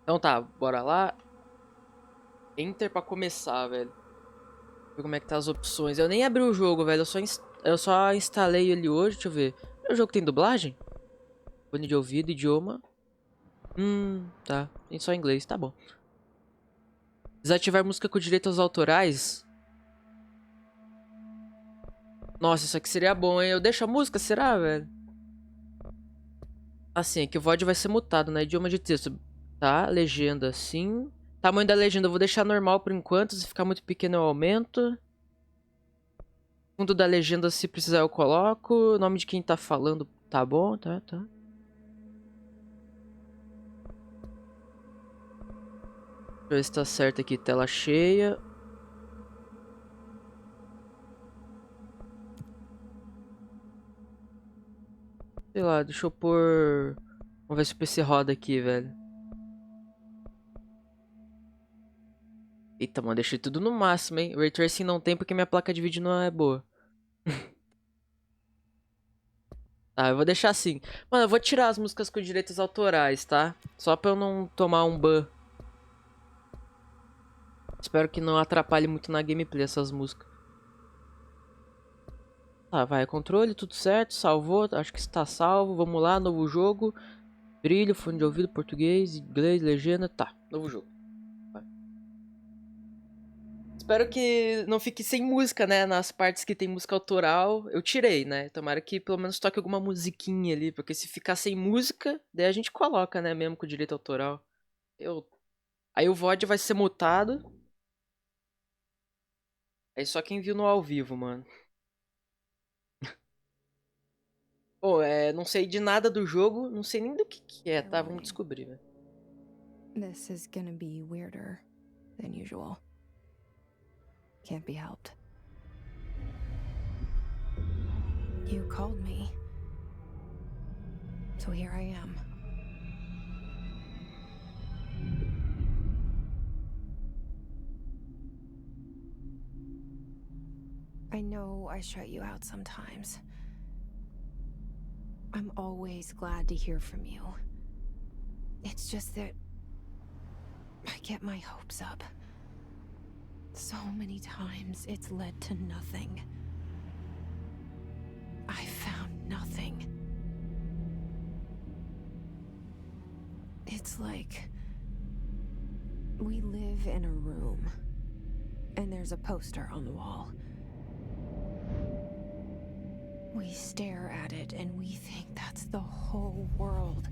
Então tá, bora lá. Enter pra começar, velho. Ver como é que tá as opções. Eu nem abri o jogo, velho. Eu só instalei ele hoje, deixa eu ver. O jogo tem dublagem? Fone de ouvido, idioma. Tá. Tem só inglês, tá bom. Desativar música com direitos autorais. Nossa, isso aqui seria bom, hein? Eu deixo a música, será, velho? Assim, aqui o VOD vai ser mutado, né? Idioma de texto. Tá, legenda, sim. Tamanho da legenda eu vou deixar normal por enquanto. Se ficar muito pequeno eu aumento. Fundo da legenda, se precisar, eu coloco. O nome de quem tá falando, tá bom, tá. Deixa eu ver se tá certo aqui, tela cheia. Sei lá, deixa eu pôr... Vamos ver se o PC roda aqui, velho. Eita, mano, deixei tudo no máximo, hein. Ray Tracing não tem porque minha placa de vídeo não é boa. Tá, eu vou deixar assim. Mano, eu vou tirar as músicas com direitos autorais, tá? Só pra eu não tomar um ban. Espero que não atrapalhe muito na gameplay essas músicas. Tá, vai, controle, tudo certo, salvou, acho que está salvo. Vamos lá, novo jogo. Brilho, fone de ouvido, português, inglês, legenda, tá, novo jogo. Vai. Espero que não fique sem música, né, nas partes que tem música autoral. Eu tirei, né, tomara que pelo menos toque alguma musiquinha ali, porque se ficar sem música, daí a gente coloca, né, mesmo com direito autoral. Eu... Aí o VOD vai ser mutado. Aí só quem viu no ao vivo, mano. Pô, não sei de nada do jogo, não sei nem do que é, tá? Vamos descobrir, velho. This is gonna be weirder than usual. Can't be helped. You called me. So here I am. I know I shut you out sometimes. I'm always glad to hear from you. It's just that I get my hopes up. So many times it's led to nothing. I found nothing. It's like we live in a room, and there's a poster on the wall. We stare at it and we think that's the whole world.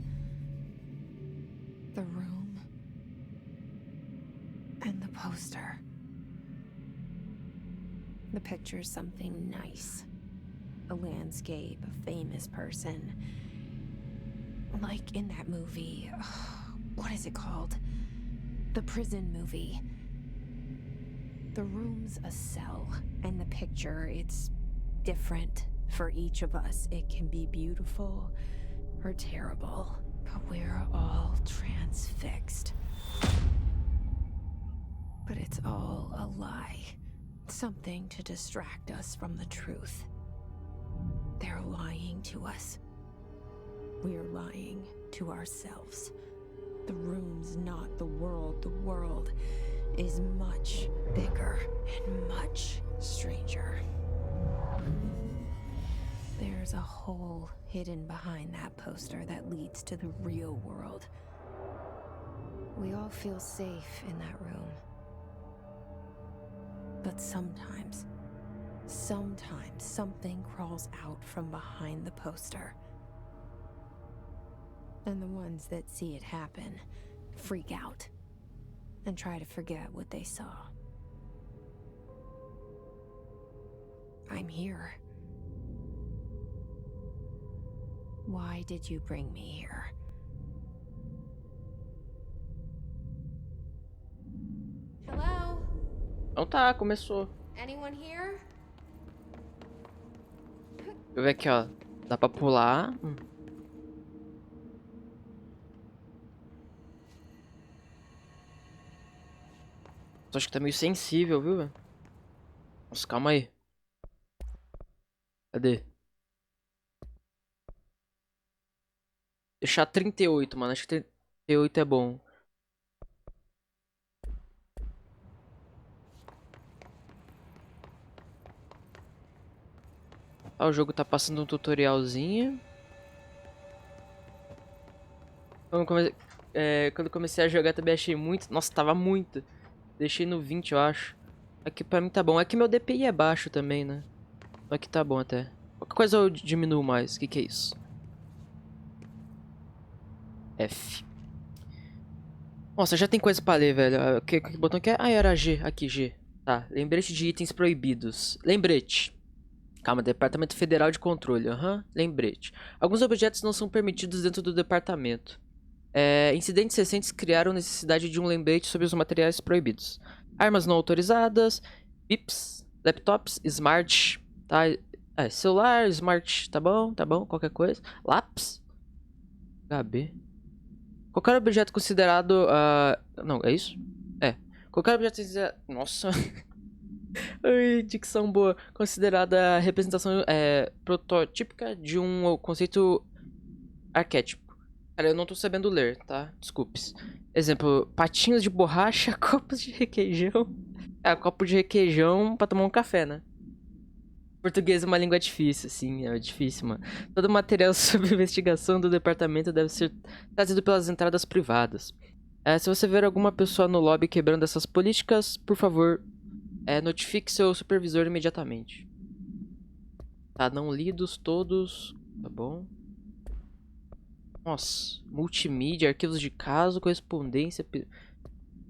The room and the poster. The picture's something nice. A landscape, a famous person. Like in that movie, what is it called? The prison movie. The room's a cell, and the picture, it's different for each of us. It can be beautiful or terrible, but we're all transfixed. But it's all a lie. Something to distract us from the truth. They're lying to us. We're lying to ourselves. The room's not the world. The world is much bigger and much stranger. There's a hole hidden behind that poster that leads to the real world. We all feel safe in that room. But sometimes something crawls out from behind the poster. And the ones that see it happen freak out and try to forget what they saw. I'm here. Why did you bring me here? Hello? Então tá, começou. Anyone here? Deixa eu ver aqui, ó. Dá pra pular. Acho que tá meio sensível, viu, velho? Nossa, calma aí. Cadê? Deixar 38, mano. Acho que 38 é bom. Ah, o jogo tá passando um tutorialzinho. Quando comecei a jogar também achei muito. Nossa, tava muito. Deixei no 20, eu acho. Aqui pra mim tá bom. Aqui meu DPI é baixo também, né? Aqui tá bom até. Qualquer coisa eu diminuo mais. O que que é isso? F. Nossa, já tem coisa pra ler, velho. Que botão que é? Ah, era G. Aqui, G. Tá. Lembrete de itens proibidos. Lembrete. Calma, Departamento Federal de Controle. Aham, lembrete. Alguns objetos não são permitidos dentro do departamento. Incidentes recentes criaram necessidade de um lembrete sobre os materiais proibidos. Armas não autorizadas, VIPs, laptops, smart, tá? Celular, smart, tá bom, qualquer coisa. Lápis, HB. Qualquer objeto considerado, não, é isso? Qualquer objeto considerado... Nossa... Ai, dicção boa. Considerada a representação prototípica de um conceito arquétipo. Cara, eu não tô sabendo ler, tá? Desculpes. Exemplo, patinhos de borracha, copos de requeijão. Copo de requeijão pra tomar um café, né? Português é uma língua difícil, sim, é difícil, mano. Todo material sobre investigação do departamento deve ser trazido pelas entradas privadas. Se você ver alguma pessoa no lobby quebrando essas políticas, por favor, notifique seu supervisor imediatamente. Tá, não lidos todos. Tá bom. Nossa, multimídia, arquivos de caso, correspondência,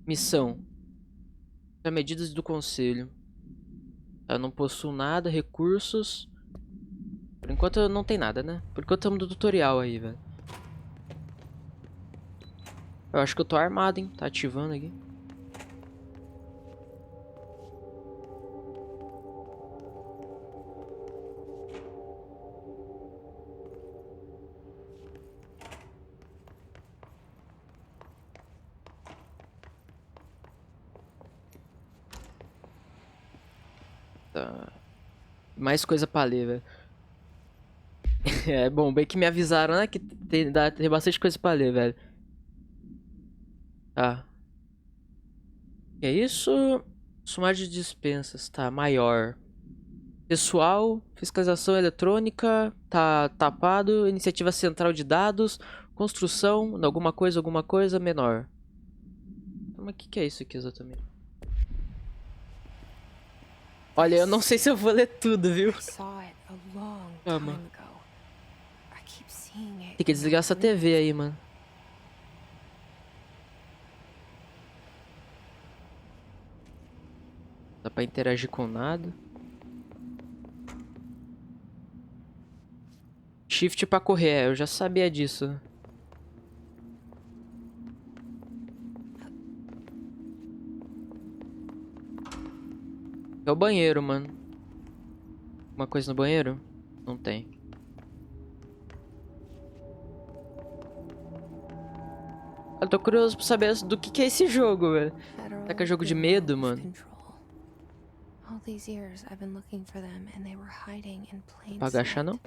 missão. Medidas do conselho. Tá, não possuo nada, recursos. Por enquanto não tem nada, né? Por enquanto estamos no tutorial aí, velho. Eu acho que eu tô armado, hein? Tá ativando aqui. Tá. Mais coisa pra ler, velho. Bom, bem que me avisaram, né? Que tem bastante coisa pra ler, velho. Tá. Que é isso? Sumário de dispensas, tá. Maior. Pessoal, fiscalização eletrônica, tá tapado. Iniciativa central de dados. Construção, alguma coisa, menor. Mas o que é isso aqui exatamente? Olha, eu não sei se eu vou ler tudo, viu? Calma. Tem que desligar essa TV aí, mano. Dá pra interagir com nada. Shift pra correr, eu já sabia disso. É o banheiro, mano. Uma coisa no banheiro? Não tem. Eu tô curioso pra saber do que é esse jogo, velho. Será que é jogo de medo, mano? Não pra agachar, não?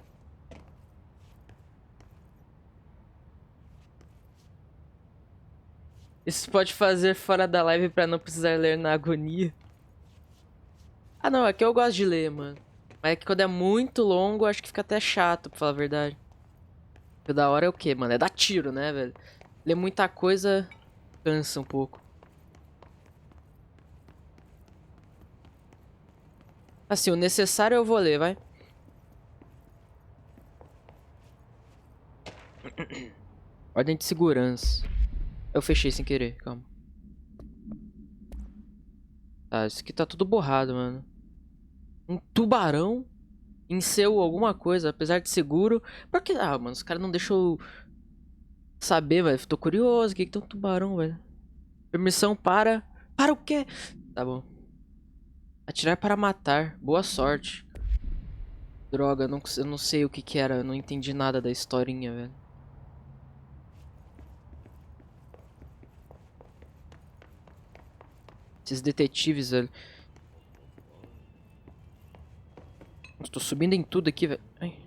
Isso pode fazer fora da live pra não precisar ler na agonia. Ah, não, aqui eu gosto de ler, mano. Mas é que quando é muito longo, acho que fica até chato, pra falar a verdade. O da hora é o quê, mano? É dar tiro, né, velho? Ler muita coisa cansa um pouco. Assim, o necessário eu vou ler, vai. Ordem de segurança. Eu fechei sem querer, calma. Tá, isso aqui tá tudo borrado, mano. Um tubarão em seu alguma coisa, apesar de seguro. Por que... Ah, mano, os caras não deixam eu saber, velho. Tô curioso. O que tem um tubarão, velho? Permissão para... Para o quê? Tá bom. Atirar para matar. Boa sorte. Droga, eu não sei o que que era. Eu não entendi nada da historinha, velho. Esses detetives, velho. Estou subindo em tudo aqui, velho. Ai.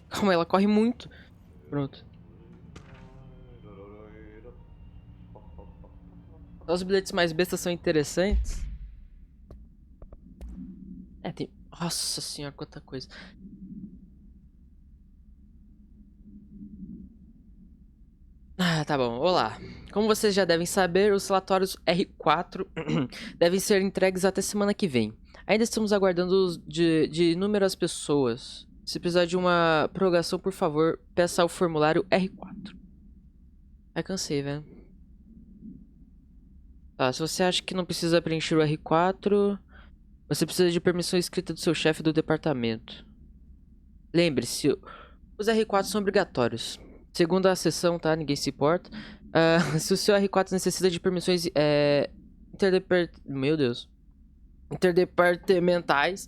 Calma, ela corre muito. Pronto. Os bilhetes mais bestas são interessantes. Tem... Nossa senhora, quanta coisa. Ah, tá bom. Olá. Como vocês já devem saber, os relatórios R4 devem ser entregues até semana que vem. Ainda estamos aguardando de inúmeras pessoas. Se precisar de uma prorrogação, por favor, peça o formulário R4. Ai, cansei, velho. Tá, se você acha que não precisa preencher o R4, você precisa de permissão escrita do seu chefe do departamento. Lembre-se, os R4 são obrigatórios. Segundo a sessão, tá? Ninguém se importa. Se o seu R4 necessita de permissões Meu Deus. Interdepartamentais,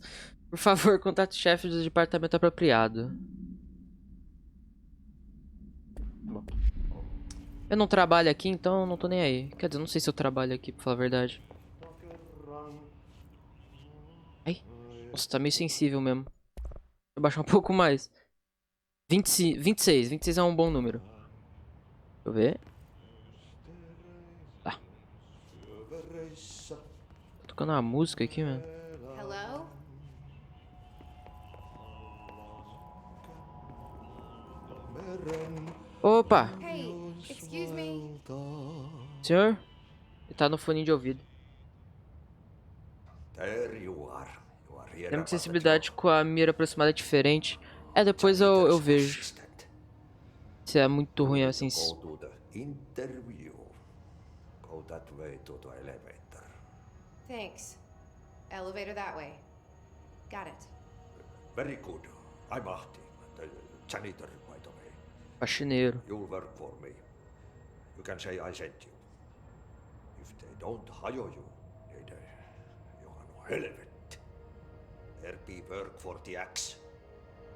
por favor, contate o chefe do departamento apropriado. Bom. Eu não trabalho aqui, então eu não tô nem aí. Quer dizer, não sei se eu trabalho aqui, pra falar a verdade. Ai. Nossa, tá meio sensível mesmo. Deixa eu baixar um pouco mais. 26 é um bom número. Deixa eu ver. Tá. Tô tocando uma música aqui, mano. Hello? Opa! Hey, excuse me. Senhor? Ele tá no fone de ouvido. There you are. You are here Lembra que about the sensibilidade job. com a mira aproximada é diferente. É, depois eu vejo Assistant. se é muito You ruim need assim. to go to the interview. Go that way to the elevator. Thanks. Elevator that way. Got it. Very good. I'm Ahti, the janitor, by the way. Faxineiro. You'll work for me. You can say I sent you. If they don't hire you, they you are helvet. There be work for the axe.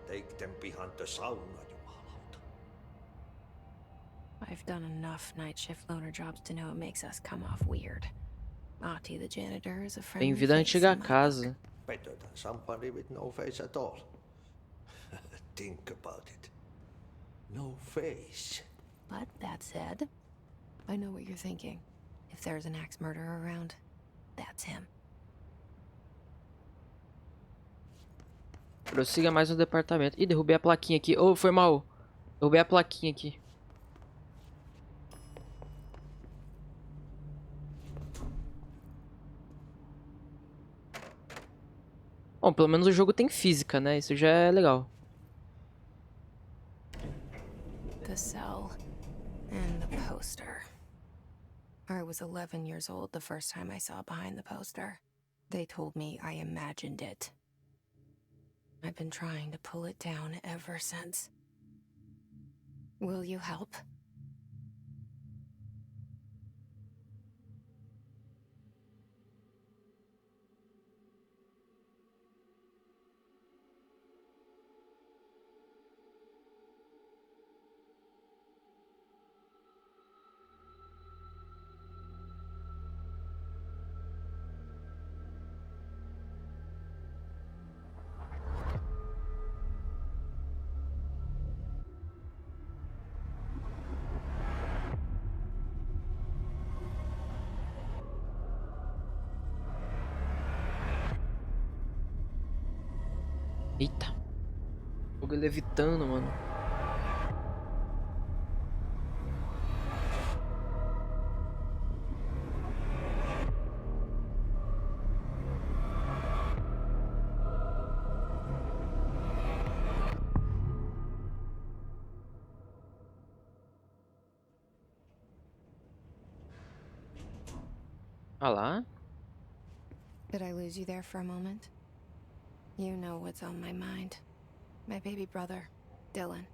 Take them behind the sauna, jumalauta. I've done enough night shift loner jobs to know it makes us come off weird. Ahti the janitor is a friendly Bem-vindo à face antiga in my casa. book. Better than somebody with no face at all. Think about it. No face. But that said, I know what you're thinking. If there's an axe murderer around, that's him. Prossiga mais no departamento. Ih, derrubei a plaquinha aqui. Oh, foi mal. Derrubei a plaquinha aqui. Bom, pelo menos o jogo tem física, né? Isso já é legal. The cell and the poster. I was 11 years old the first time I saw behind the poster. They told me I imagined it. I've been trying to pull it down ever since. Will you help? Eita. Fogo levitando, mano. Ah lá. Did I lose you there for a moment? You know what's on my mind. My baby brother, Dylan.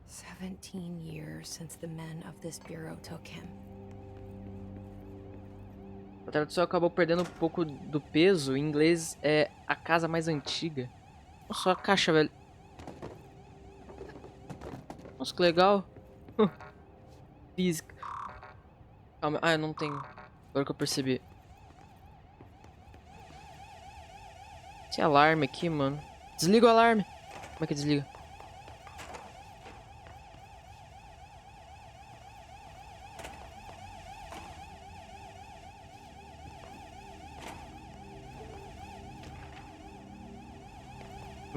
17 years since the men of this bureau took him. A tradução acabou perdendo um pouco do peso. Em inglês é a casa mais antiga. Nossa, a caixa, velho. Nossa, que legal. Física. Calma. Ah, eu não tenho. Agora que eu percebi. Esse alarme aqui, mano. Desliga o alarme. Como é que desliga?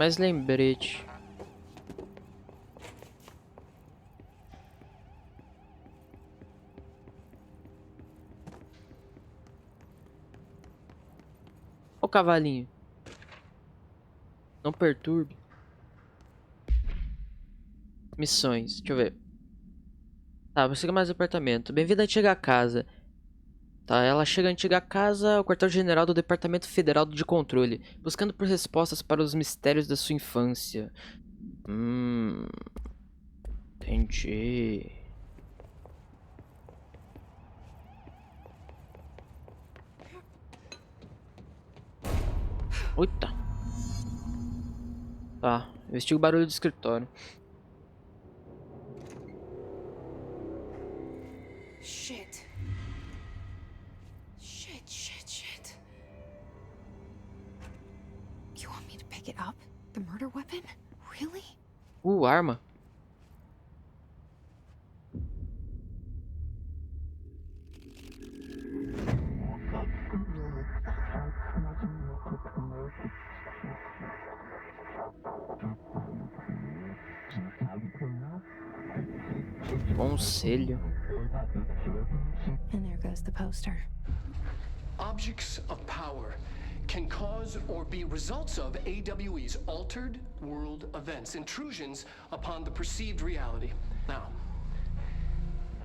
Mais lembrete. Ó o cavalinho. Não perturbe. Missões. Deixa eu ver. Tá, você quer mais apartamento. Bem-vindo à antiga casa. Tá, ela chega à antiga casa, o quartel-general do Departamento Federal de Controle, buscando por respostas para os mistérios da sua infância. Entendi. Eita. Tá, investiga o barulho do escritório. Shit. Shit. You want me to pick it up? The murder weapon? Really? Arma. Conselho. And there goes the poster. Objects of power can cause or be results of AWE's altered world events, intrusions upon the perceived reality. Now,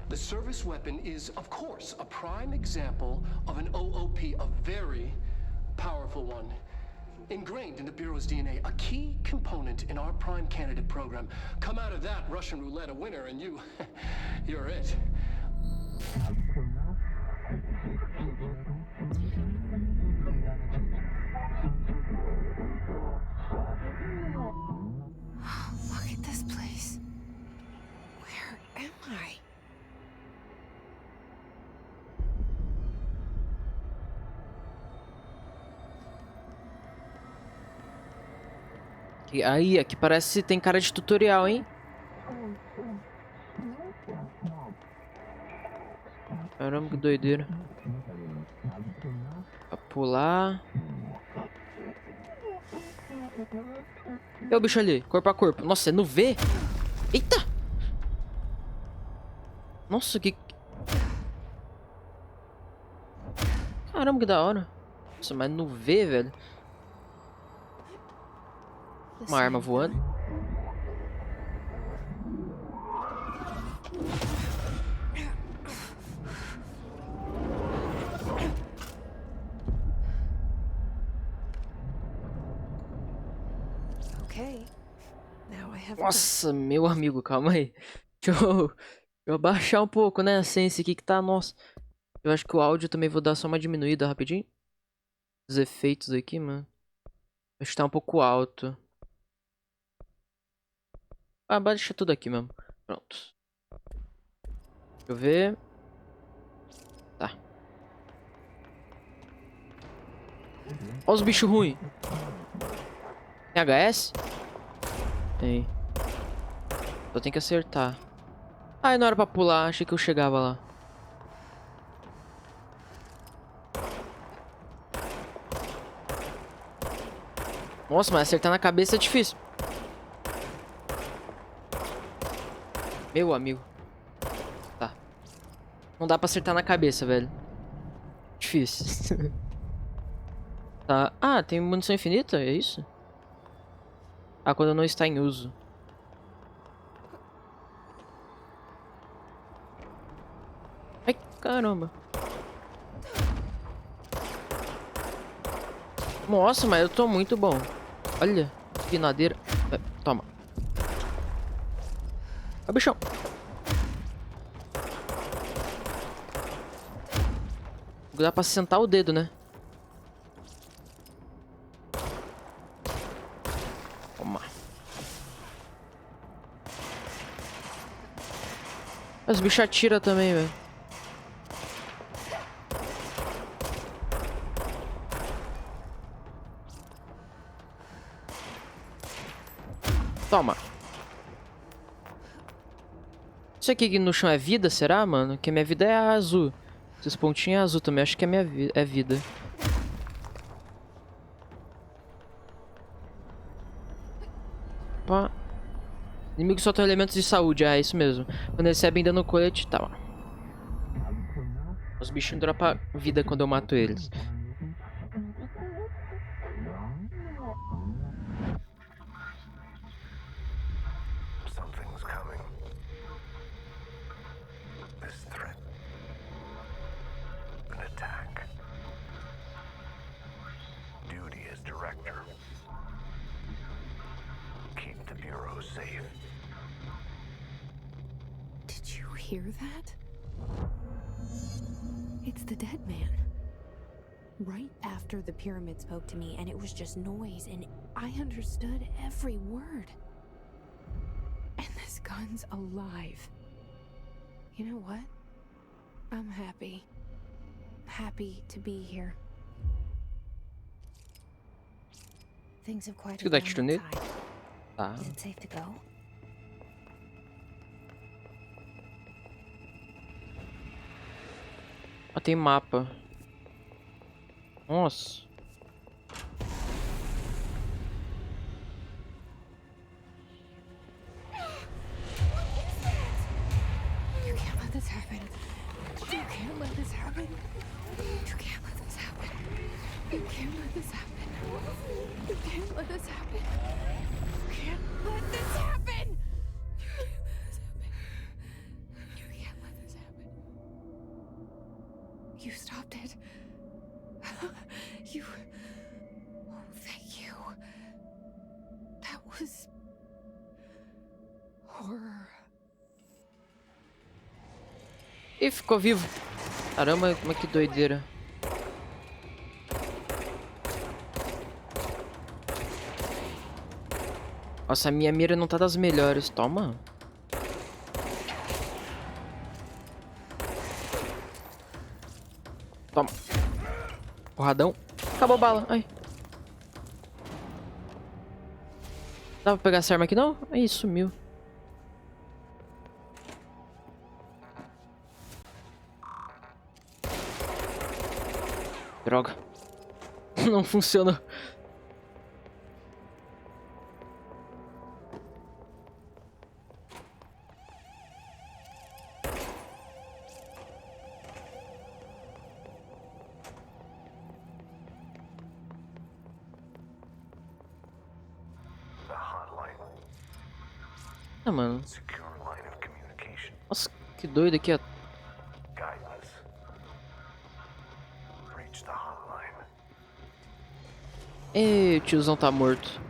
the service weapon is, of course, a prime example of an OOP, a very powerful one. Ingrained in the Bureau's DNA, a key component in our prime candidate program. Come out of that Russian roulette a winner and you're it. Look at this place. Where am I? Aí, aqui parece tem cara de tutorial, hein? Caramba, que doideira. Pra pular. É o bicho ali, corpo a corpo. Nossa, é no V? Eita! Nossa, que... Caramba, que da hora. Nossa, mas no V, velho. Uma arma voando. Okay. Now I have. Nossa, meu amigo, calma aí. Deixa eu abaixar um pouco, né? A sense aqui que tá, nossa. Eu acho que o áudio também vou dar só uma diminuída rapidinho. Os efeitos aqui, mano. Acho que tá um pouco alto. Ah, baixa tudo aqui mesmo. Pronto. Deixa eu ver. Tá. Olha os bichos ruins. Tem HS? Tem. Só tem que acertar. Ai, não era pra pular. Achei que eu chegava lá. Nossa, mas acertar na cabeça é difícil. Meu amigo. Tá. Não dá pra acertar na cabeça, velho. Difícil. Tá. Ah, tem munição infinita? É isso? Ah, quando não está em uso. Ai, caramba. Nossa, mas eu tô muito bom. Olha, espinadeira. Toma. Ó, bichão. Dá pra sentar o dedo, né? Toma. Os bichos atiram também, velho. Toma. Isso aqui no chão é vida, será, mano? Que a minha vida é azul. Esses pontinhos é azul também. Acho que a minha é vida. Opa. Inimigos soltam elementos de saúde, é isso mesmo. Quando recebem dano colete, tá. Os bichinhos dropam vida quando eu mato eles. Something's coming. This threat. An attack. Duty as director. Keep the Bureau safe. Did you hear that? It's the dead man. Right after the pyramid spoke to me, and it was just noise, and I understood every word. And this gun's alive. You know what? I'm happy. Happy to be here. Things have quieted Escuta, down tiro nele. outside. Tá. Is it safe to go? Ó, tem mapa. Nossa. You can't let this happen. You can't let this happen. You can't let this happen. You can't let this happen. You can't let this happen. You can't let this happen. You can't let this happen. You stopped it. You. Oh, thank you. That was horror. Ih, ficou vivo. Caramba, como é que doideira. Nossa, a minha mira não tá das melhores. Toma. Toma. Porradão. Acabou a bala. Ai. Dá pra pegar essa arma aqui não? Aí, sumiu. Droga. Não funcionou. The hotline. Ah, mano. Secure line of communication. Nossa, que doido aqui, ó. Guidance. Reach the hotline. Ei, o tiozão tá morto.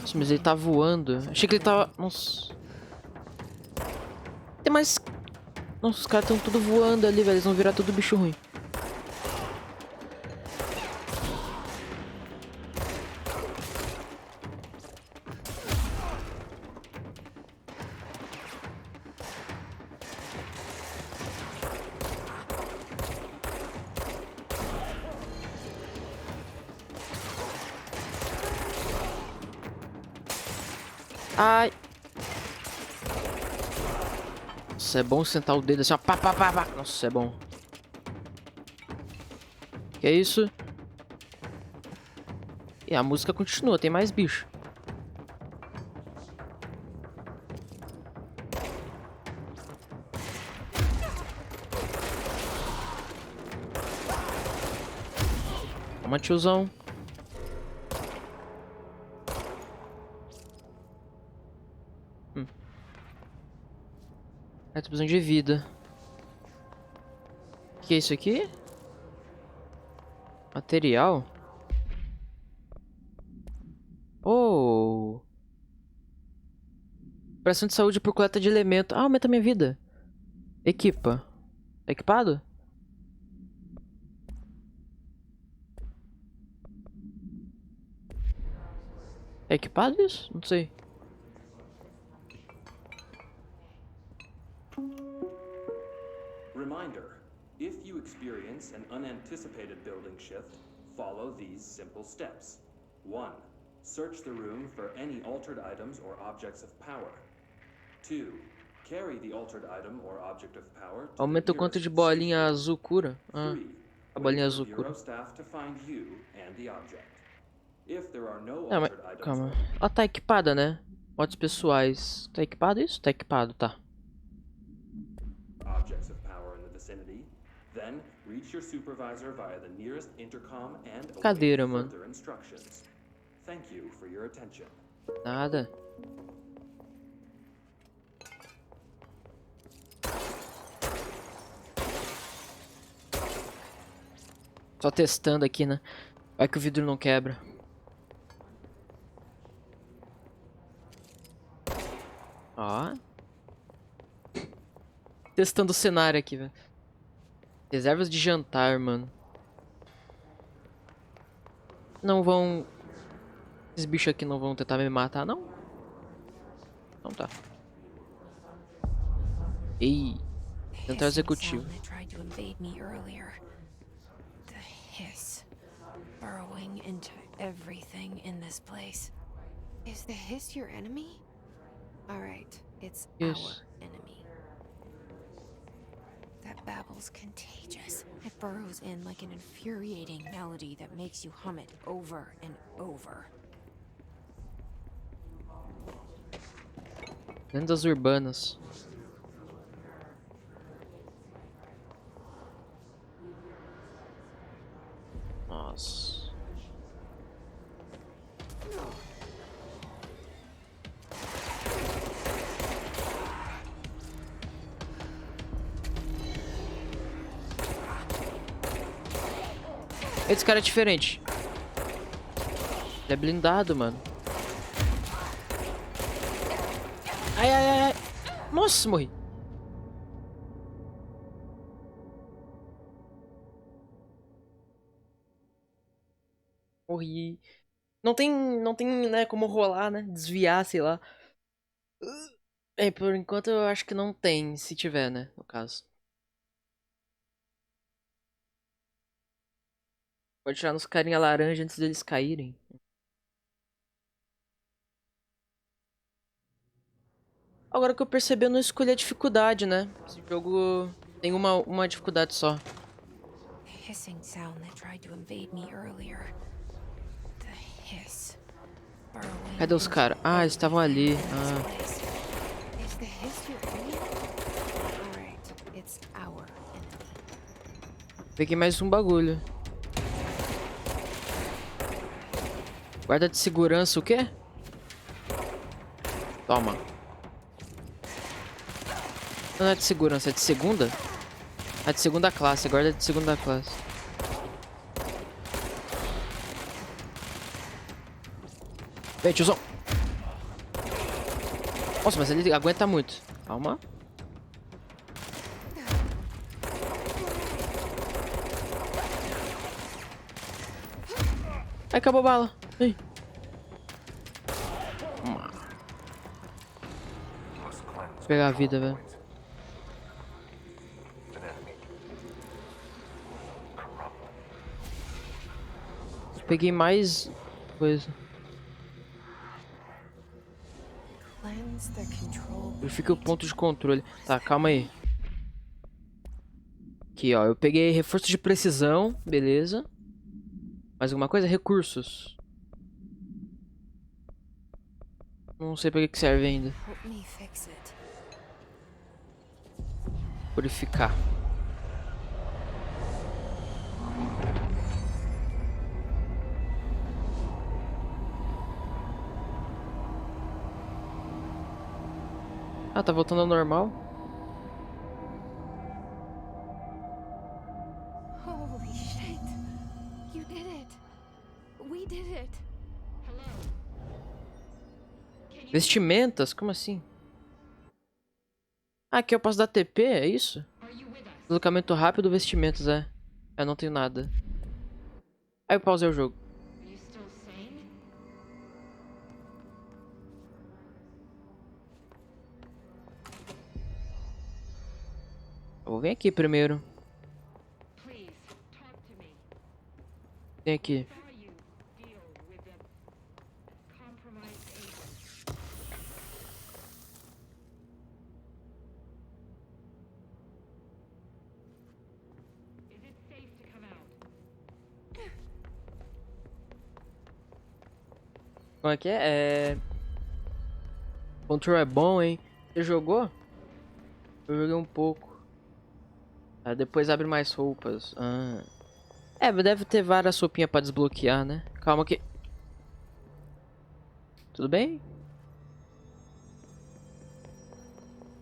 Nossa, mas ele tá voando. Achei que ele tava... Nossa. Tem mais... Nossa, os caras tão tudo voando ali, velho. Eles vão virar tudo bicho ruim. Ai. Nossa, é bom sentar o dedo assim, ó. Pá, pá, pá, pá. Nossa, é bom. Que é isso? E a música continua, tem mais bicho. Toma, tiozão. Tô precisando de vida. O que é isso aqui? Material? Oh! Operação de saúde por coleta de elemento. Ah, aumenta minha vida. Equipa. Tá equipado? É equipado isso? Não sei. Reminder, if you experience an unanticipated building shift, follow these simple steps. 1. Search the room for any altered items or objects of power. 2. Carry the altered item or object of power to Aumenta o the quanto de nearest bolinha safe azul cura. Ah, 3. a bolinha Wait azul for cura. Bureau staff to find you and the object. If there are no Não, mas altered items calma. or Ela tá equipada, né? Modos pessoais. Tá equipado isso? Tá equipado, tá. objects of power in the vicinity, then reach your supervisor via the nearest intercom and await Cadeira, mano. further instructions. Thank you for your attention. Nada. Só testando aqui, né? Vai que o vidro não quebra. Ó. Testando o cenário aqui, velho. Reservas de jantar, mano. Não vão... Esses bichos aqui não vão tentar me matar, não? Então tá. Ei. Central Hissing executivo. sound that tried to invade me earlier. The hiss. Burrowing into everything in this place. Is the hiss your enemy? Alright, it's Yes. our enemy. That babble's contagious. It burrows in like an infuriating melody that makes you hum it over and over. Lendas urbanas. Nossa. Esse cara é diferente. Ele é blindado, mano. Ai, ai, ai, ai. Nossa, morri. Morri. Não tem, né, como rolar, né? Desviar, sei lá. É, por enquanto eu acho que não tem, se tiver, né, no caso. Pode tirar nos carinha laranja antes deles caírem. Agora que eu percebi, eu não escolhi a dificuldade, né? Esse jogo tem uma dificuldade só. The hissing sound that tried to invade me earlier. The hiss. Burrowing Cadê os into caras? Ah, eles estavam ali. everything in Ah. this place. Is the hiss your enemy? Alright, it's our enemy. Peguei mais um bagulho. Guarda de segurança, o quê? Toma. Não é de segurança, é de segunda? É de segunda classe, guarda de segunda classe. Vem, tiozão. Nossa, mas ele aguenta muito. Calma. Ai, acabou a bala. Ai. Toma. Must cleanse Vou pegar a vida, control velho. points. An enemy. Corrupt. Peguei mais coisa. Cleanse the control Verifique o point. ponto de controle. Tá, calma aí. Aqui, ó. Eu peguei reforço de precisão. Beleza. Mais alguma coisa? Recursos. Não sei pra que serve ainda. Help me fix it. Purificar. Ah, tá voltando ao normal. Holy shit. You did it. We did it. Vestimentas? Como assim? Ah, aqui eu posso dar TP, é isso? Deslocamento rápido, vestimentas, é. Eu não tenho nada. Aí eu pausei o jogo. Eu vou vir aqui primeiro. Vem aqui. Como é que é? O control é bom, hein? Você jogou? Eu joguei um pouco. Aí depois abre mais roupas. Ah. É, deve ter várias roupinhas pra desbloquear, né? Calma que... Tudo bem?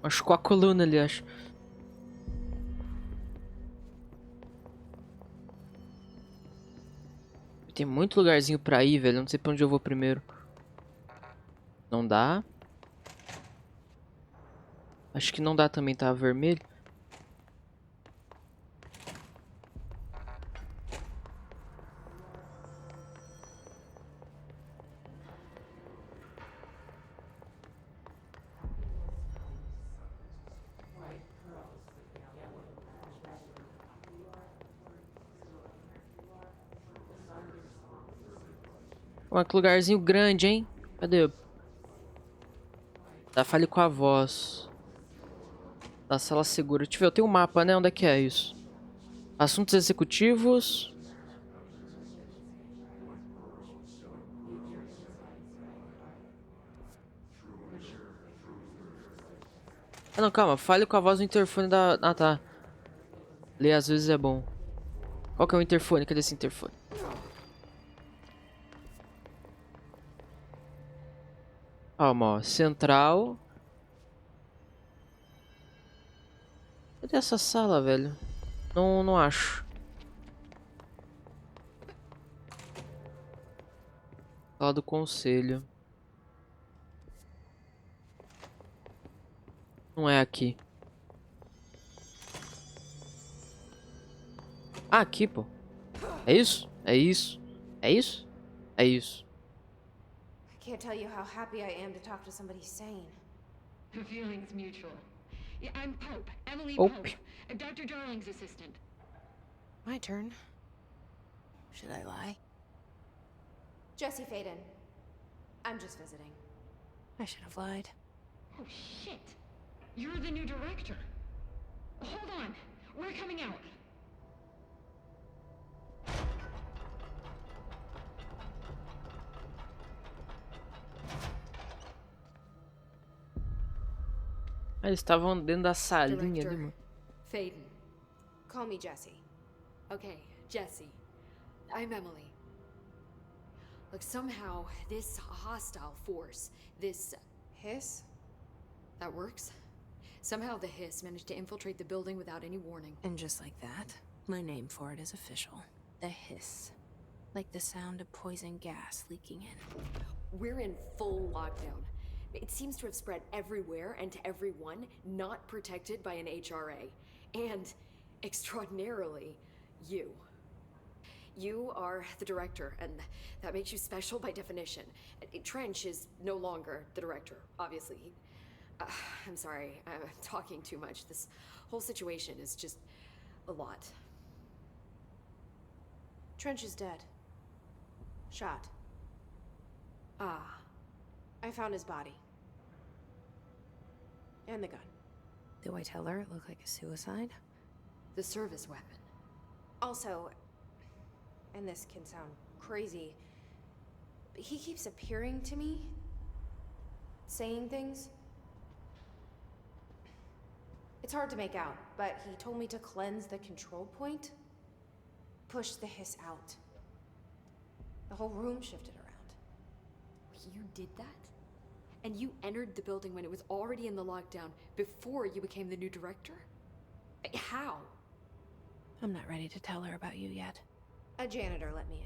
Machucou a coluna ali, acho. Tem muito lugarzinho pra ir, velho. Não sei pra onde eu vou primeiro. Não dá. Acho que não dá também, tá vermelho. Ó, que lugarzinho grande, hein? Cadê? Tá, fale com a voz. Da sala segura. Deixa eu ver, eu tenho um mapa, né? Onde é que é isso? Assuntos executivos. Ah, não, calma. Fale com a voz do interfone da... Ah, tá. Ler às vezes é bom. Qual que é o interfone? Cadê esse interfone? Calma, ó. Central. Cadê essa sala, velho? Não, não acho. Sala do conselho. Não é aqui. Ah, aqui, pô. É isso? É isso? É isso? É isso. I can't tell you how happy I am to talk to somebody sane. The feeling's mutual. Yeah, I'm Pope, Emily Ope. Pope, Dr. Darling's assistant. My turn. Should I lie? Jesse Faden. I'm just visiting. I should have lied. Oh, shit. You're the new director. Hold on. We're coming out. Ah, eles estavam dentro da salinha ali, Director mano. Faden. Call me Jesse. Okay, Jesse. I'm Emily. Look, somehow this hostile force, this... Hiss? that works? Somehow the Hiss managed to infiltrate the building without any warning. And just like that, my name for it is official. The hiss. Like the sound of poison gas leaking in. We're in full lockdown. It seems to have spread everywhere and to everyone not protected by an HRA. And, extraordinarily, you. You are the director, and that makes you special by definition. Trench is no longer the director, obviously. I'm sorry, I'm talking too much. This whole situation is just a lot. Trench is dead. Shot. Ah, I found his body. And the gun. Do I tell her it looked like a suicide? the service weapon. Also, and this can sound crazy, but he keeps appearing to me, saying things. It's hard to make out, but he told me to cleanse the control point, push the hiss out. The whole room shifted around. You did that? And you entered the building when it was already in the lockdown, before you became the new director? How? I'm not ready to tell her about you yet. A janitor let me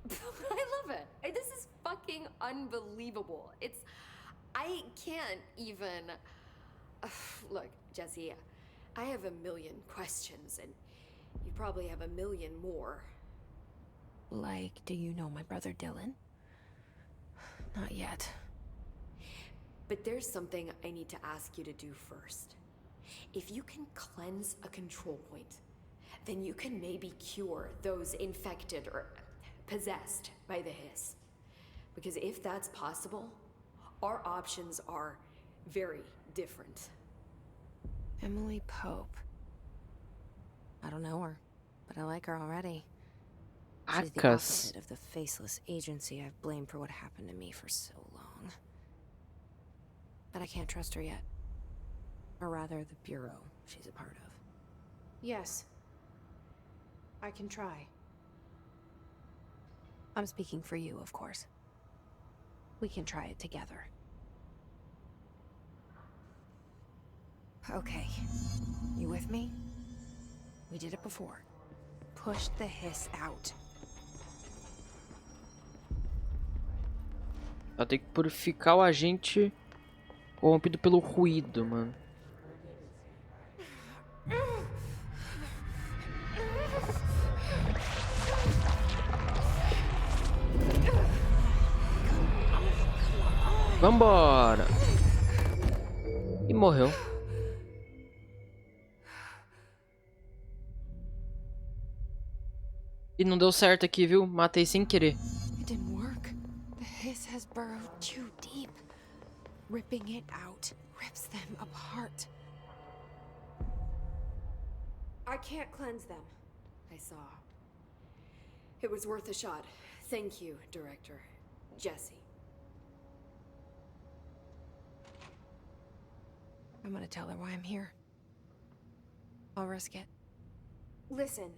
in. I love it. This is fucking unbelievable. I can't even... Look, Jesse, I have a million questions, and you probably have a million more. Like, do you know my brother Dylan? Not yet. But there's something I need to ask you to do first. If you can cleanse a control point, then you can maybe cure those infected or possessed by the hiss. Because if that's possible, our options are very different. Emily Pope. I don't know her, but I like her already. She's the Acas. opposite of the faceless agency I've blamed for what happened to me for so long. But I can't trust her yet. Or rather, the Bureau she's a part of. Yes. I can try. I'm speaking for you, of course. We can try it together. Okay. You with me? We did it before. Push the hiss out. Ela tem que purificar o agente corrompido pelo ruído, mano. Vambora! E morreu. E não deu certo aqui, viu? Matei sem querer. It didn't work. The hiss has burrowed too deep. Ripping it out rips them apart. I can't cleanse them. I saw. It was worth a shot. Thank you, Director. Jesse. I'm gonna tell her why I'm here. I'll risk it. Listen.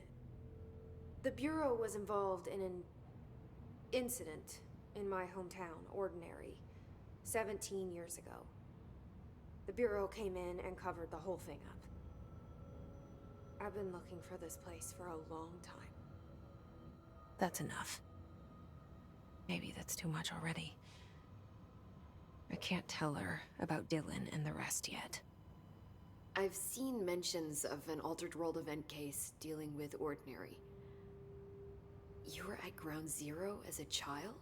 The Bureau was involved in an incident in my hometown, Ordinary, 17 years ago. The Bureau came in and covered the whole thing up. I've been looking for this place for a long time. That's enough. Maybe that's too much already. I can't tell her about Dylan and the rest yet. I've seen mentions of an Altered World event case dealing with Ordinary. You were at Ground Zero as a child?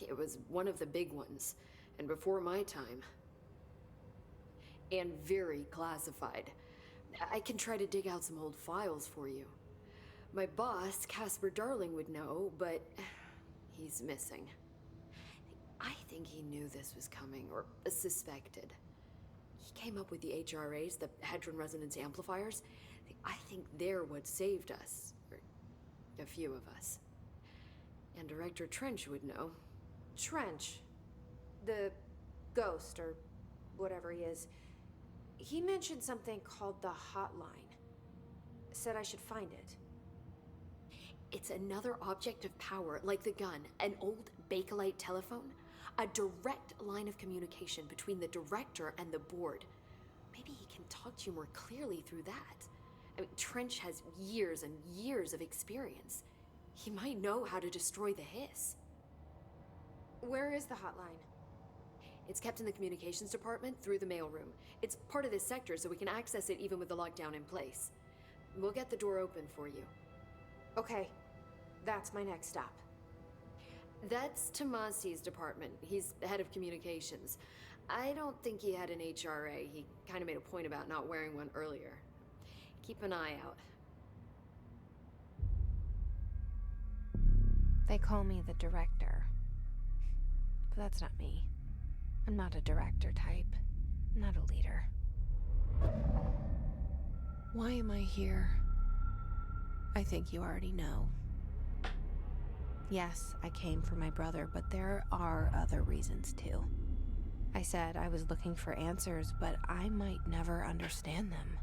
It was one of the big ones, and before my time. And very classified. I can try to dig out some old files for you. My boss, Casper Darling, would know, but he's missing. I think he knew this was coming, or suspected. He came up with the HRAs, the Hadron Resonance Amplifiers. I think they're what saved us. Or a few of us. And Director Trench would know. Trench. The ghost, or whatever he is. He mentioned something called the Hotline. Said I should find it. It's another object of power, like the gun, an old Bakelite telephone. A direct line of communication between the director and the board. Maybe he can talk to you more clearly through that. I mean, Trench has years and years of experience. He might know how to destroy the hiss. Where is the hotline? It's kept in the communications department through the mailroom. It's part of this sector, so we can access it even with the lockdown in place. We'll get the door open for you. Okay, that's my next stop. That's Tomasi's department. He's the head of communications. I don't think he had an HRA. He kind of made a point about not wearing one earlier. Keep an eye out. They call me the director. But that's not me. I'm not a director type. I'm not a leader. Why am I here? I think you already know. Yes, I came for my brother, but there are other reasons too. I said I was looking for answers, but I might never understand them.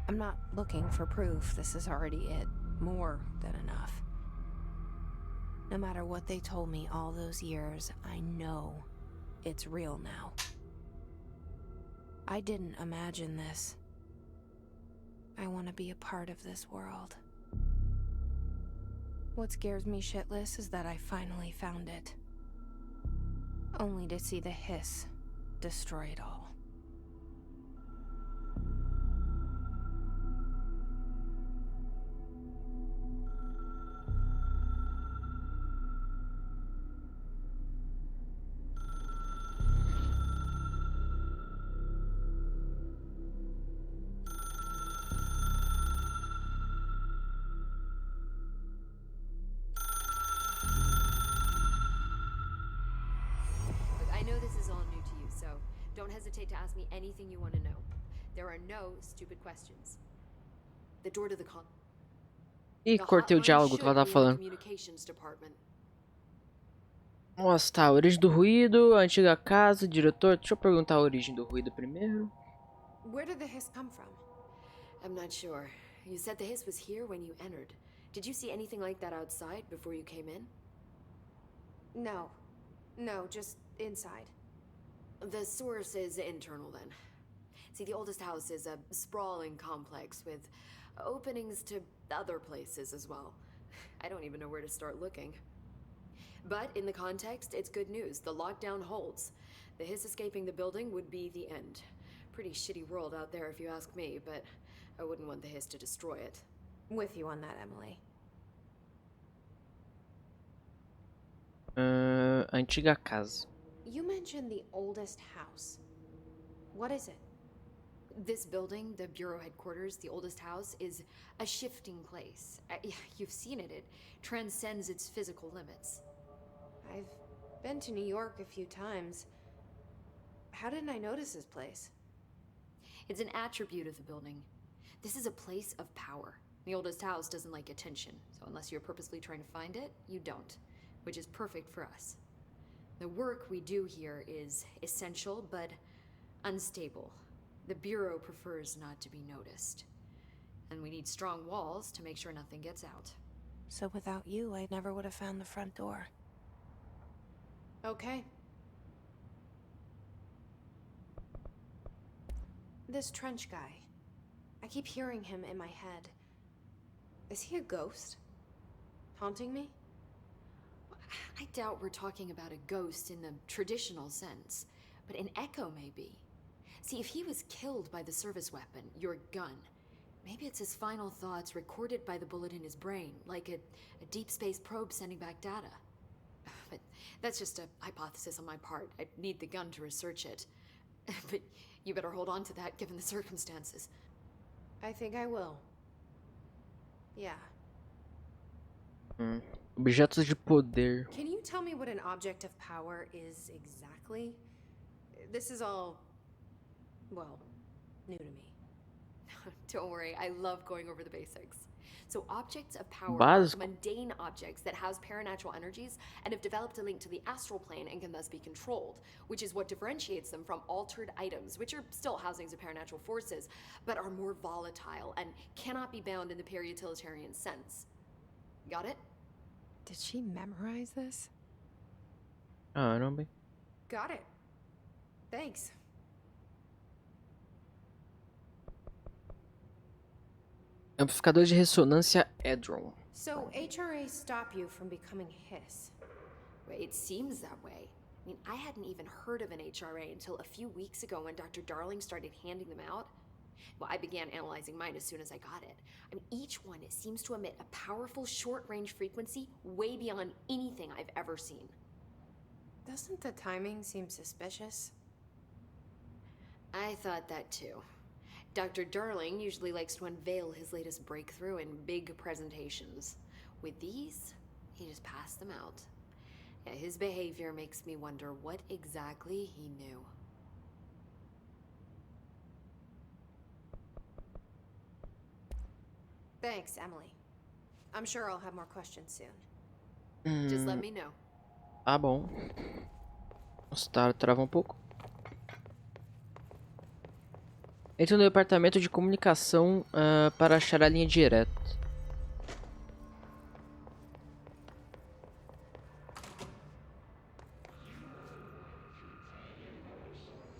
I'm not looking for proof. This is already it. More than enough. No matter what they told me all those years, I know it's real now. I didn't imagine this. I want to be a part of this world. What scares me shitless is that I finally found it. Only to see the hiss destroy it all. I know this is all new to you, so don't hesitate to ask me anything you want to know. There are no stupid questions. The door to the Ih, The cortei o hotline diálogo que ela should tava be in the falando. communications department. Nossa, tá. A origem do ruído, a antiga casa, diretor. Deixa eu perguntar a origem do ruído primeiro. Where did the hiss come from? I'm not sure. You said the hiss was here when you entered. Did you see anything like that outside before you came in? No. No, just inside. The source is internal then. See, the oldest house is a sprawling complex with openings to other places as well. I don't even know where to start looking. But in the context, it's good news. The lockdown holds. The hiss escaping the building would be the end. Pretty shitty world out there if you ask me, but I wouldn't want the hiss to destroy it. With you on that, Emily. Antiga casa. You mentioned the oldest house. What is it? This building, the Bureau headquarters, the oldest house, is a shifting place. You've seen it. It transcends its physical limits. I've been to New York a few times. How didn't I notice this place? It's an attribute of the building. This is a place of power. The oldest house doesn't like attention, so unless you're purposely trying to find it, you don't, which is perfect for us. The work we do here is essential, but unstable. The Bureau prefers not to be noticed. And we need strong walls to make sure nothing gets out. So without you, I never would have found the front door. Okay. This trench guy. I keep hearing him in my head. Is he a ghost? Haunting me? I doubt we're talking about a ghost in the traditional sense, but an echo maybe. See, if he was killed by the service weapon, your gun, maybe it's his final thoughts recorded by the bullet in his brain, like a deep space probe sending back data. But that's just a hypothesis on my part. I'd need the gun to research it. But you better hold on to that given the circumstances. I think I will. Yeah. Objetos de poder. Can you tell me what an object of power is exactly? This is all, well, new to me. Don't worry, I love going over the basics. So objects of power Básico. are mundane objects that house paranatural energies and have developed a link to the astral plane and can thus be controlled, which is what differentiates them from altered items, which are still housings of paranatural forces, but are more volatile and cannot be bound in the peri-utilitarian sense. Got it? Did she memorize this? Caramba. Got it. Thanks. Amplificador de ressonância Edron. So HRAs stop you from becoming hiss. It seems that way. I mean, I hadn't even heard of an HRA until a few weeks ago when Dr. Darling started handing them out. Well, I began analyzing mine as soon as I got it. I mean, each one seems to emit a powerful short-range frequency way beyond anything I've ever seen. Doesn't the timing seem suspicious? I thought that too. Dr. Darling usually likes to unveil his latest breakthrough in big presentations. With these, he just passed them out. Yeah, his behavior makes me wonder what exactly he knew. Thanks, Emily. I'm sure I'll have more questions soon. Just let me know. Tá bom. Nossa, tá, trava um pouco. Entre no departamento de comunicação para achar a linha direta.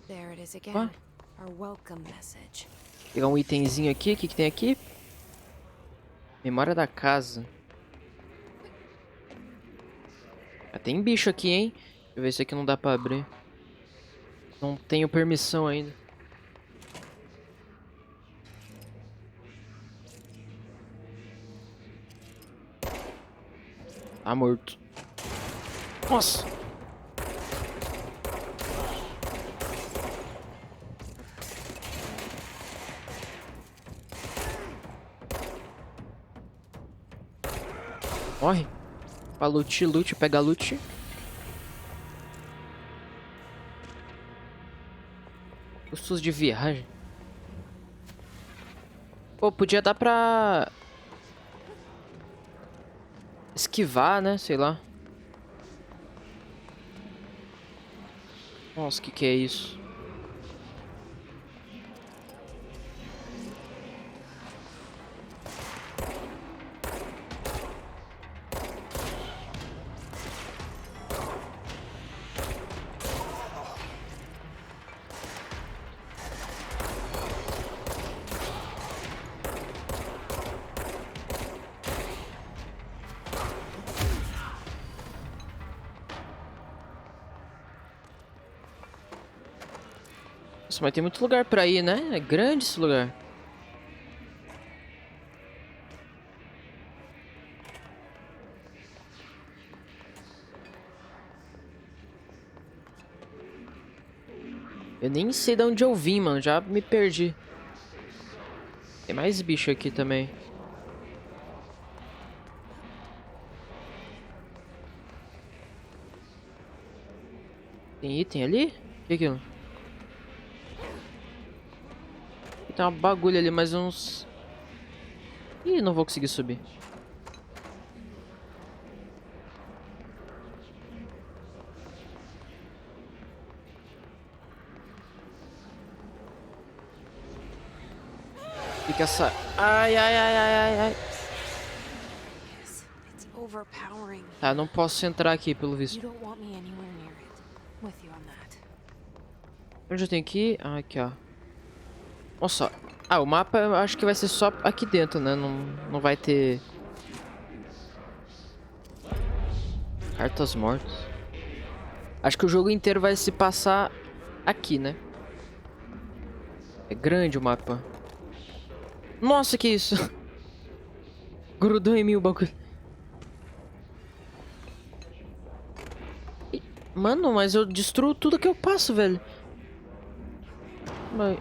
There it is again. Our welcome message. Pegar um itemzinho aqui. O que tem aqui? Memória da casa. Ah, tem bicho aqui, hein? Deixa eu ver se aqui não dá pra abrir. Não tenho permissão ainda. Tá morto. Nossa! Morre. Pra loot, pega loot. Custos de viagem. Pô, podia dar pra... esquivar, né? Sei lá. Nossa, que é isso? Nossa, mas tem muito lugar pra ir, né? É grande esse lugar. Eu nem sei de onde eu vim, mano. Já me perdi. Tem mais bicho aqui também. Tem item ali? O que é aquilo? Tem uma bagulho ali, mas uns... Ih, não vou conseguir subir. Fica essa... Ai, ai, ai, ai, ai, ai. Yes, it's overpowering. Tá, não posso entrar aqui, pelo You visto. don't want me anywhere near it. With you on that. Onde eu tenho que ir? Ah, aqui, ó. Nossa. Ah, o mapa eu acho que vai ser só aqui dentro, né? Não vai ter... Cartas mortas. Acho que o jogo inteiro vai se passar aqui, né? É grande o mapa. Nossa, que isso? Grudou em mim o bagulho. Ih, mano, mas eu destruo tudo que eu passo, velho. Mas...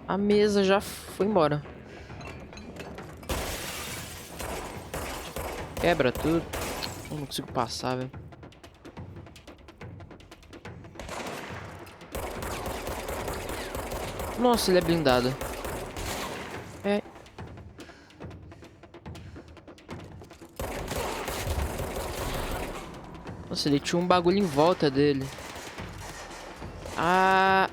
A mesa já foi embora. Quebra tudo. Eu não consigo passar, velho. Nossa, ele é blindado. É. Nossa, ele tinha um bagulho em volta dele. Ah...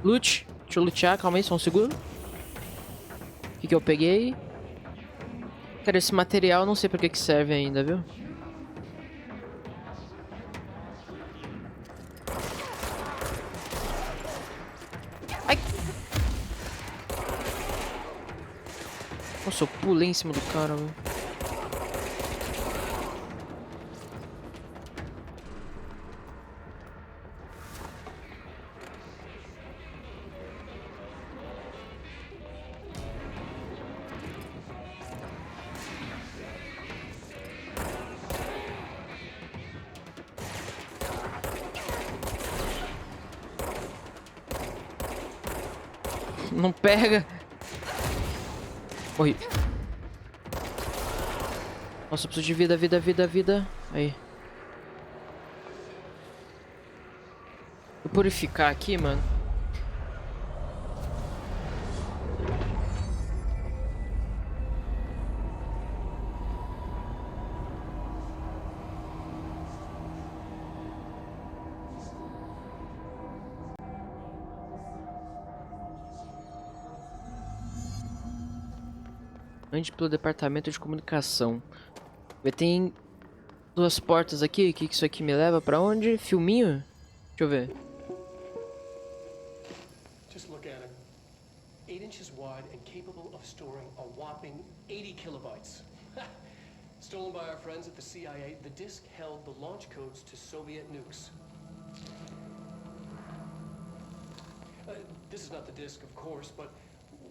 Loot. Deixa eu lutear, calma aí, só um segundo. O que que eu peguei? Cara, esse material eu não sei pra que serve ainda, viu? Ai! Nossa, eu pulei em cima do cara, velho. Não pega. Morri. Nossa, eu preciso de vida, vida, vida, vida. Aí. Vou purificar aqui, mano. Ande pelo departamento de comunicação. Tem duas portas aqui. O que isso aqui me leva pra onde? Filminho? Deixa eu ver. Just look at it. 8 inches wide and capable of storing a whopping 80 kilobytes. Stolen by our friends at the CIA, the disk held the launch codes to Soviet nukes. This is not the disk, of course, but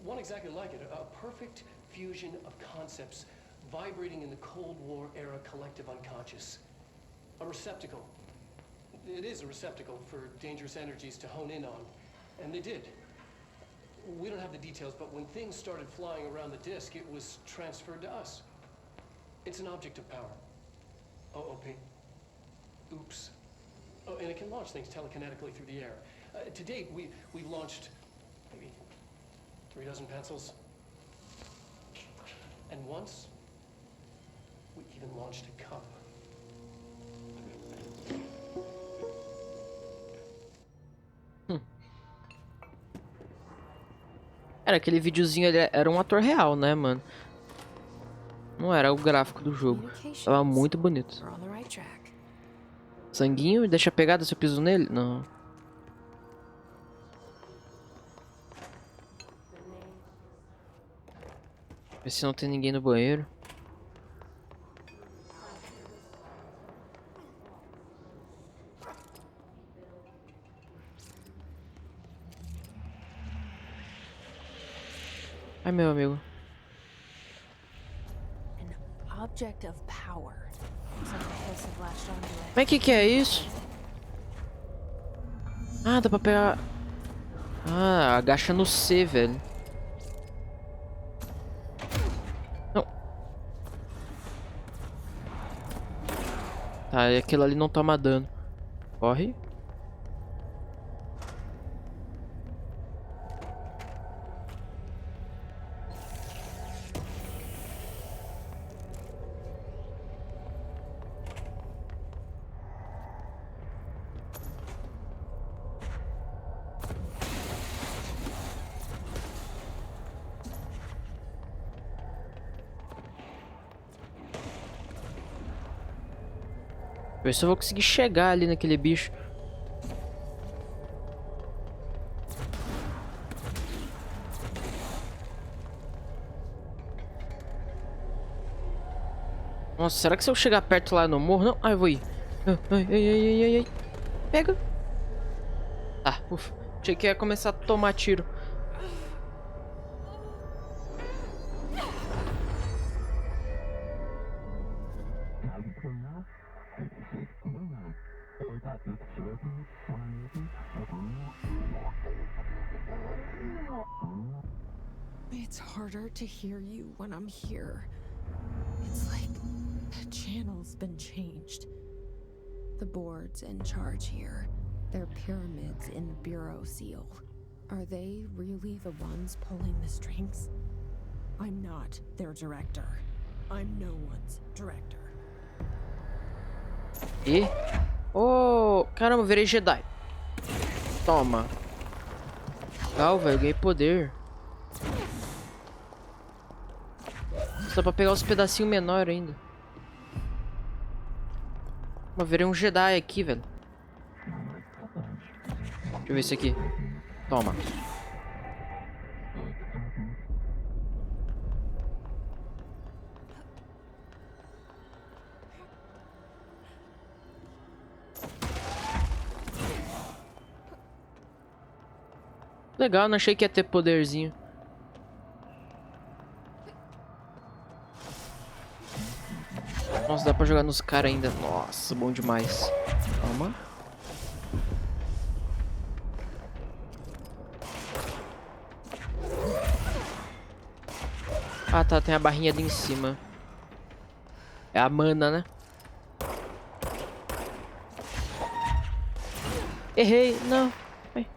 one exactly like it. A perfect fusion of concepts vibrating in the Cold War era collective unconscious. A receptacle. It is a receptacle for dangerous energies to hone in on. And they did. We don't have the details, but when things started flying around the disk, it was transferred to us. It's an object of power. OOP. Oops. Oh, and it can launch things telekinetically through the air. To date, we've launched maybe 3 dozen pencils. And once, even launched a cup. Era aquele videozinho, ele era um ator real, né, mano? Não era o gráfico do jogo. Tava muito bonito. We're on the right track. Sanguinho, deixa pegada se eu piso nele? Não. Ver se não tem ninguém no banheiro. Ai, meu amigo. An object of power. Some folks have latched onto it. Mas que é isso? Ah, dá pra pegar... Ah, agacha no C, velho. Não. Tá, e aquilo ali não toma dano. Corre. Ver se eu vou conseguir chegar ali naquele bicho. Nossa, será que se eu chegar perto lá eu não morro? Não? Ai, eu vou ir. Ai, ai, ai, ai, ai, ai. Pega. Tá, ufa. Achei que ia começar a tomar tiro. It's harder to hear you when I'm here. It's like the channel's been changed. The board's in charge here. They're pyramids in the bureau seal. Are they really the ones pulling the strings? I'm not their director. I'm no one's director. E... Oh, caramba, virei Jedi. Toma. Legal, velho, ganhei poder. Dá pra pegar os pedacinhos menores ainda. Eu virei um Jedi aqui, velho. Deixa eu ver isso aqui. Toma. Legal, não achei que ia ter poderzinho. Nossa, dá pra jogar nos caras ainda. Nossa, bom demais. Calma. Ah, tá. Tem a barrinha ali em cima. É a mana, né? Errei. Não. Ai.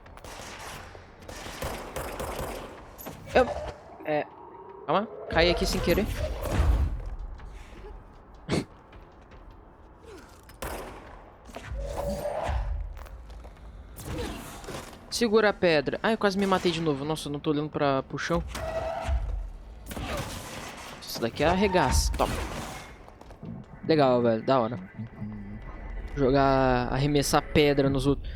Calma. Caí aqui sem querer. Segura a pedra. Ai, eu quase me matei de novo. Nossa, eu não tô olhando pro chão. Isso daqui é arregaço. Toma. Legal, velho. Da hora. Jogar... Arremessar pedra nos outros.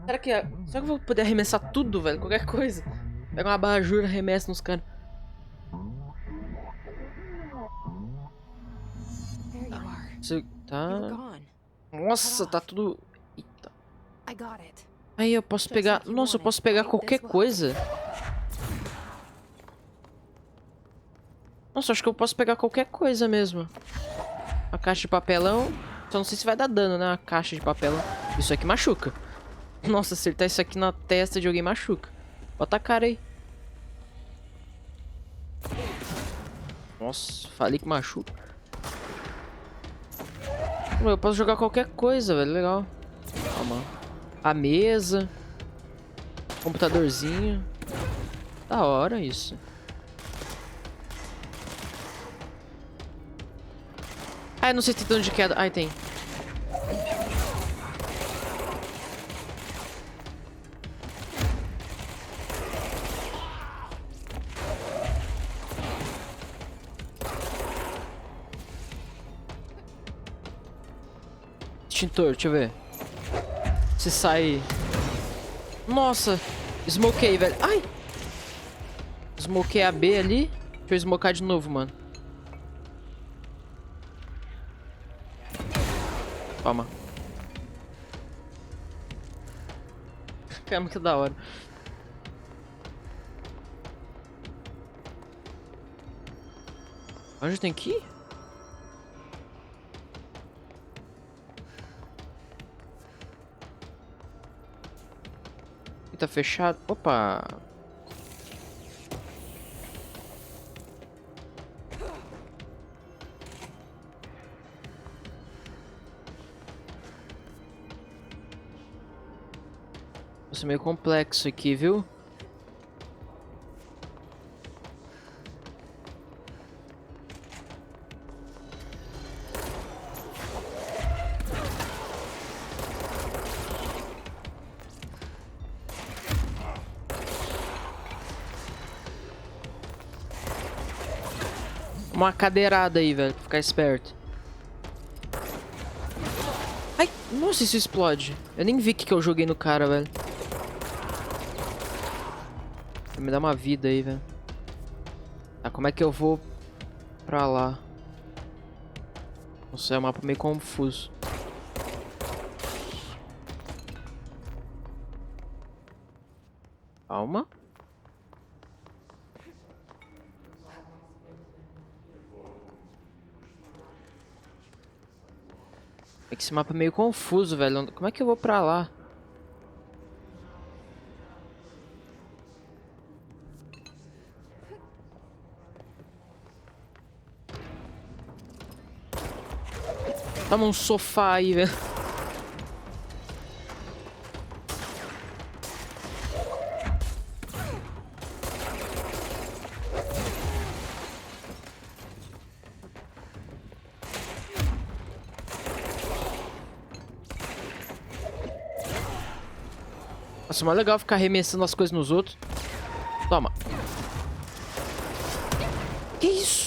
Será que eu vou poder arremessar tudo, velho? Qualquer coisa. Pega uma abajur e arremessa nos caras. There you are. Você You're tá... gone. Nossa, tá tudo... Eita. I got it. Aí eu posso pegar... Nossa, eu posso pegar qualquer coisa. Nossa, acho que eu posso pegar qualquer coisa mesmo. A caixa de papelão. Só não sei se vai dar dano, né? A caixa de papelão. Isso aqui machuca. Nossa, acertar isso aqui na testa de alguém machuca. Bota a cara aí. Nossa, falei que machuca. Eu posso jogar qualquer coisa, velho. Legal. Calma. A mesa. Computadorzinho. Da hora isso. Ah, eu não sei se tem dano de queda. Ai, tem. Extintor, deixa eu ver. Se sai... Nossa! Smokei, velho. Ai! Smokei a B ali. Deixa eu smocar de novo, mano. Toma. Caramba, que da hora. Onde eu tenho que ir? Ih, tá fechado. Opa! Nossa, meio complexo aqui, viu? Uma cadeirada aí, velho, pra ficar esperto. Ai, nossa, isso explode. Eu nem vi que eu joguei no cara, velho. Me dá uma vida aí, velho. Tá, como é que eu vou pra lá? Nossa, é um mapa meio confuso. Calma. É que esse mapa é meio confuso, velho. Como é que eu vou pra lá? Toma um sofá aí, velho. Nossa, mas é legal ficar arremessando as coisas nos outros. Toma. Que isso?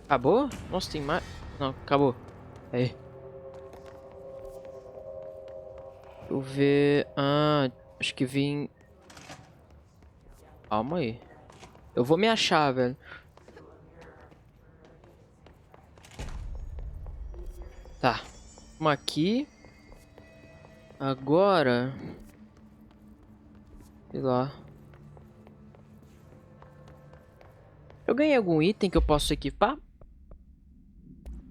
Acabou? Nossa, tem mais... Não, acabou. Aí. Deixa eu ver... Ah, acho que vim... Calma aí. Eu vou me achar, velho. Tá. Vamos aqui. Agora... Sei lá. Eu ganhei algum item que eu posso equipar?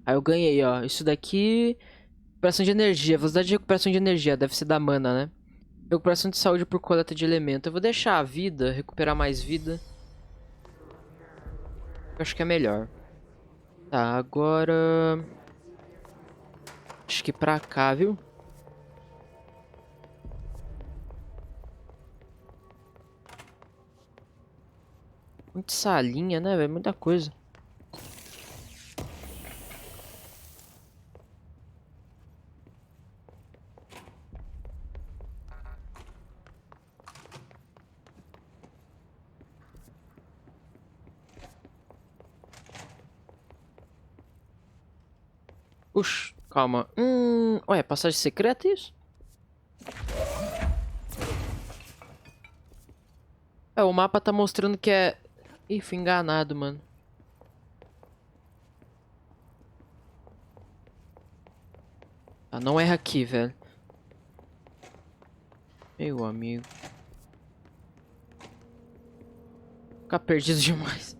Aí eu ganhei, ó. Isso daqui... Recuperação de energia. Velocidade de recuperação de energia. Deve ser da mana, né? Recuperação de saúde por coleta de elemento. Eu vou deixar a vida. Recuperar mais vida. Eu acho que é melhor. Tá, agora... Acho que pra cá, viu? Muita salinha, né, velho? Muita coisa. Puxa, calma. Ué, passagem secreta isso? É, o mapa tá mostrando que é... Ih, fui enganado, mano. Ah, não erra aqui, velho. Meu amigo. Ficar perdido demais.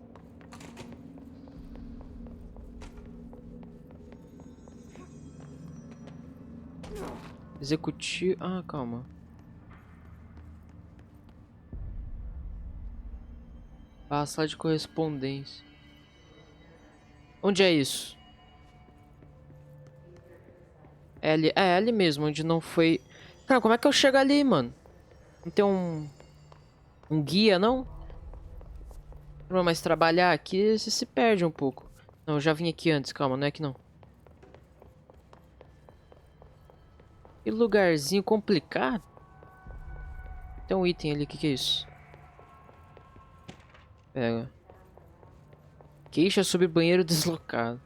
Executivo... Ah, calma. Ah, sala de correspondência. Onde é isso? É ali mesmo, onde não foi... Cara, como é que eu chego ali, mano? Não tem um guia, não? Não, mas trabalhar aqui você se perde um pouco. Não, eu já vim aqui antes, calma, não é que não. Que lugarzinho complicado. Tem um item ali, o que que é isso? Pega. Queixa sobre banheiro deslocado.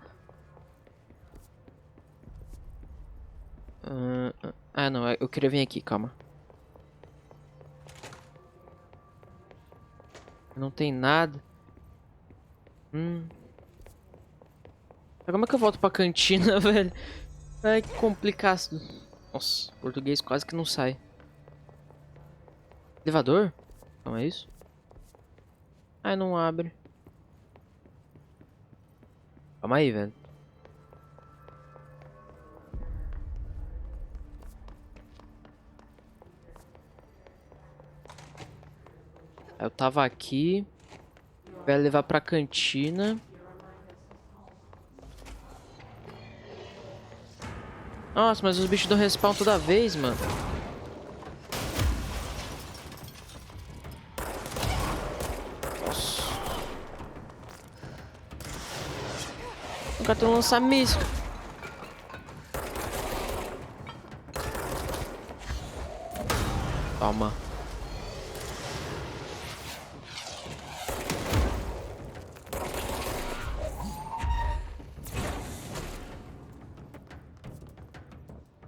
Ah, não, eu queria vir aqui, calma. Não tem nada. Como é que eu volto pra cantina, velho? Ai, que complicado. Nossa, português quase que não sai. Elevador? Não é isso? Ai, não abre. Calma aí, velho. Eu tava aqui. Vai levar pra cantina. Nossa, mas os bichos dão respawn toda vez, mano. Nossa. O cara tem um lança-míssil. Toma.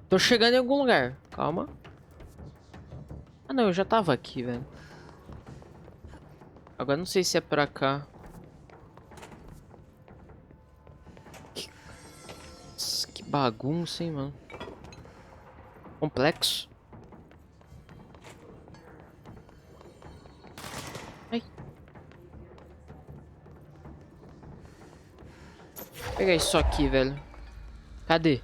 Tô chegando em algum lugar. Calma. Ah, não, eu já tava aqui, velho. Agora não sei se é pra cá. Nossa, que bagunça, hein, mano. Complexo. Ai. Vou pegar isso aqui, velho. Cadê?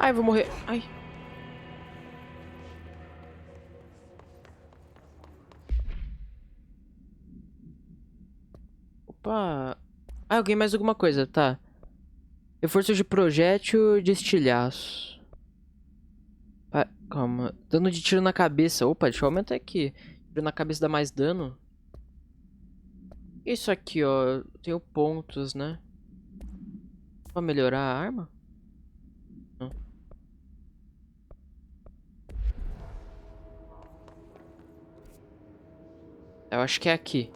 Ai, vou morrer. Ai. Opa. Ah, eu ganhei mais alguma coisa, tá. Reforço de projétil de estilhaço. Ah, calma. Dano de tiro na cabeça. Opa, deixa eu aumentar aqui. Tiro na cabeça dá mais dano. Isso aqui, ó. Tenho pontos, né? Pra melhorar a arma? Não. Eu acho que é aqui.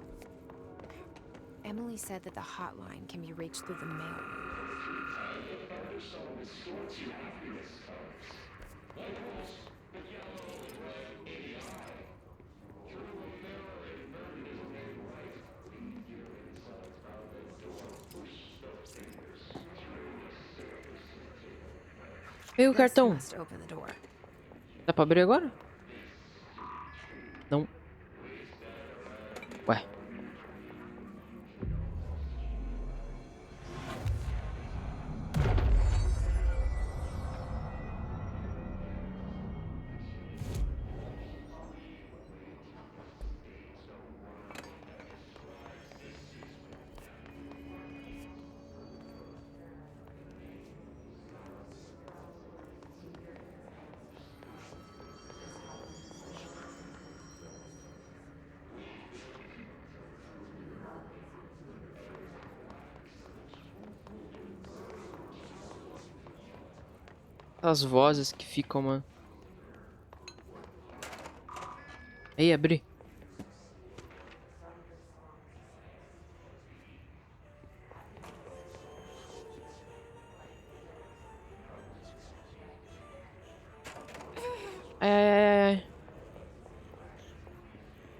Emily said that the hotline can be reached through the mail. Pega o This cartão. must open the door. Dá pra abrir agora? Não. Ué. As vozes que ficam, mano. Ei, abri.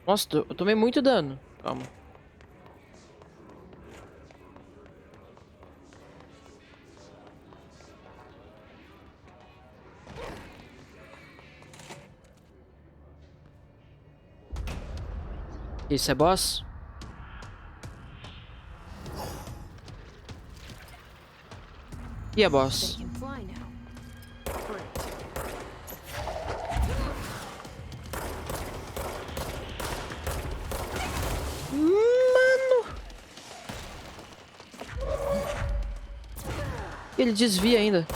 Nossa, eu tomei muito dano. Calma. Isso é boss? E é They boss? can fly now. Great. Mano! Ele desvia ainda.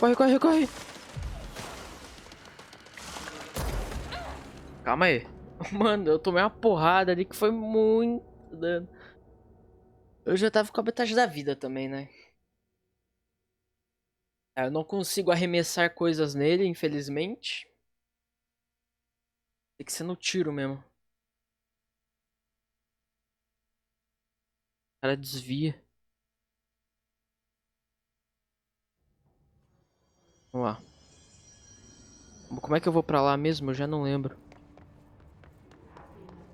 Corre, corre, corre. Calma aí. Mano, eu tomei uma porrada ali que foi muito dano. Eu já tava com a metade da vida também, né? Eu não consigo arremessar coisas nele, infelizmente. Tem que ser no tiro mesmo. O cara desvia. Vamos lá. Como é que eu vou pra lá mesmo? Eu já não lembro.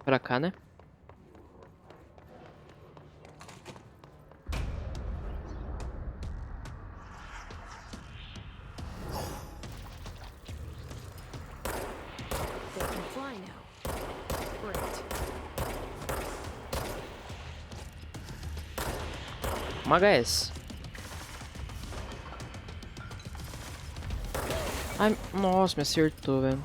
Pra cá, né? They can fly now. Great. Uma HS. Ai, nossa, me acertou, velho.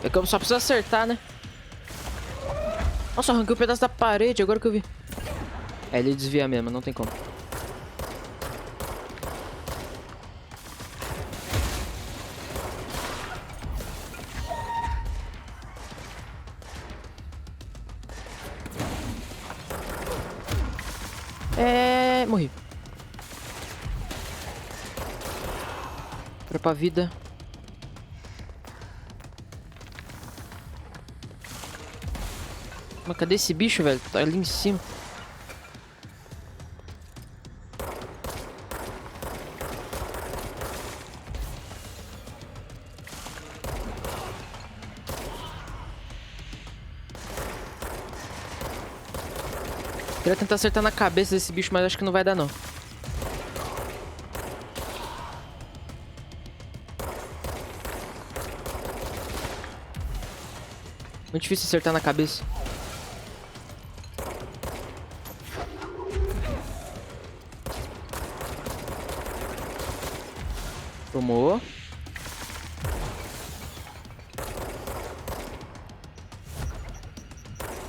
É que eu só preciso acertar, né? Nossa, arranquei um pedaço da parede, agora que eu vi. É, ele desvia mesmo, não tem como. Morri. Pra vida. Mas cadê esse bicho, velho? Tá ali em cima. Queria tentar acertar na cabeça desse bicho, mas acho que não vai dar, não. Muito difícil acertar na cabeça. Tomou.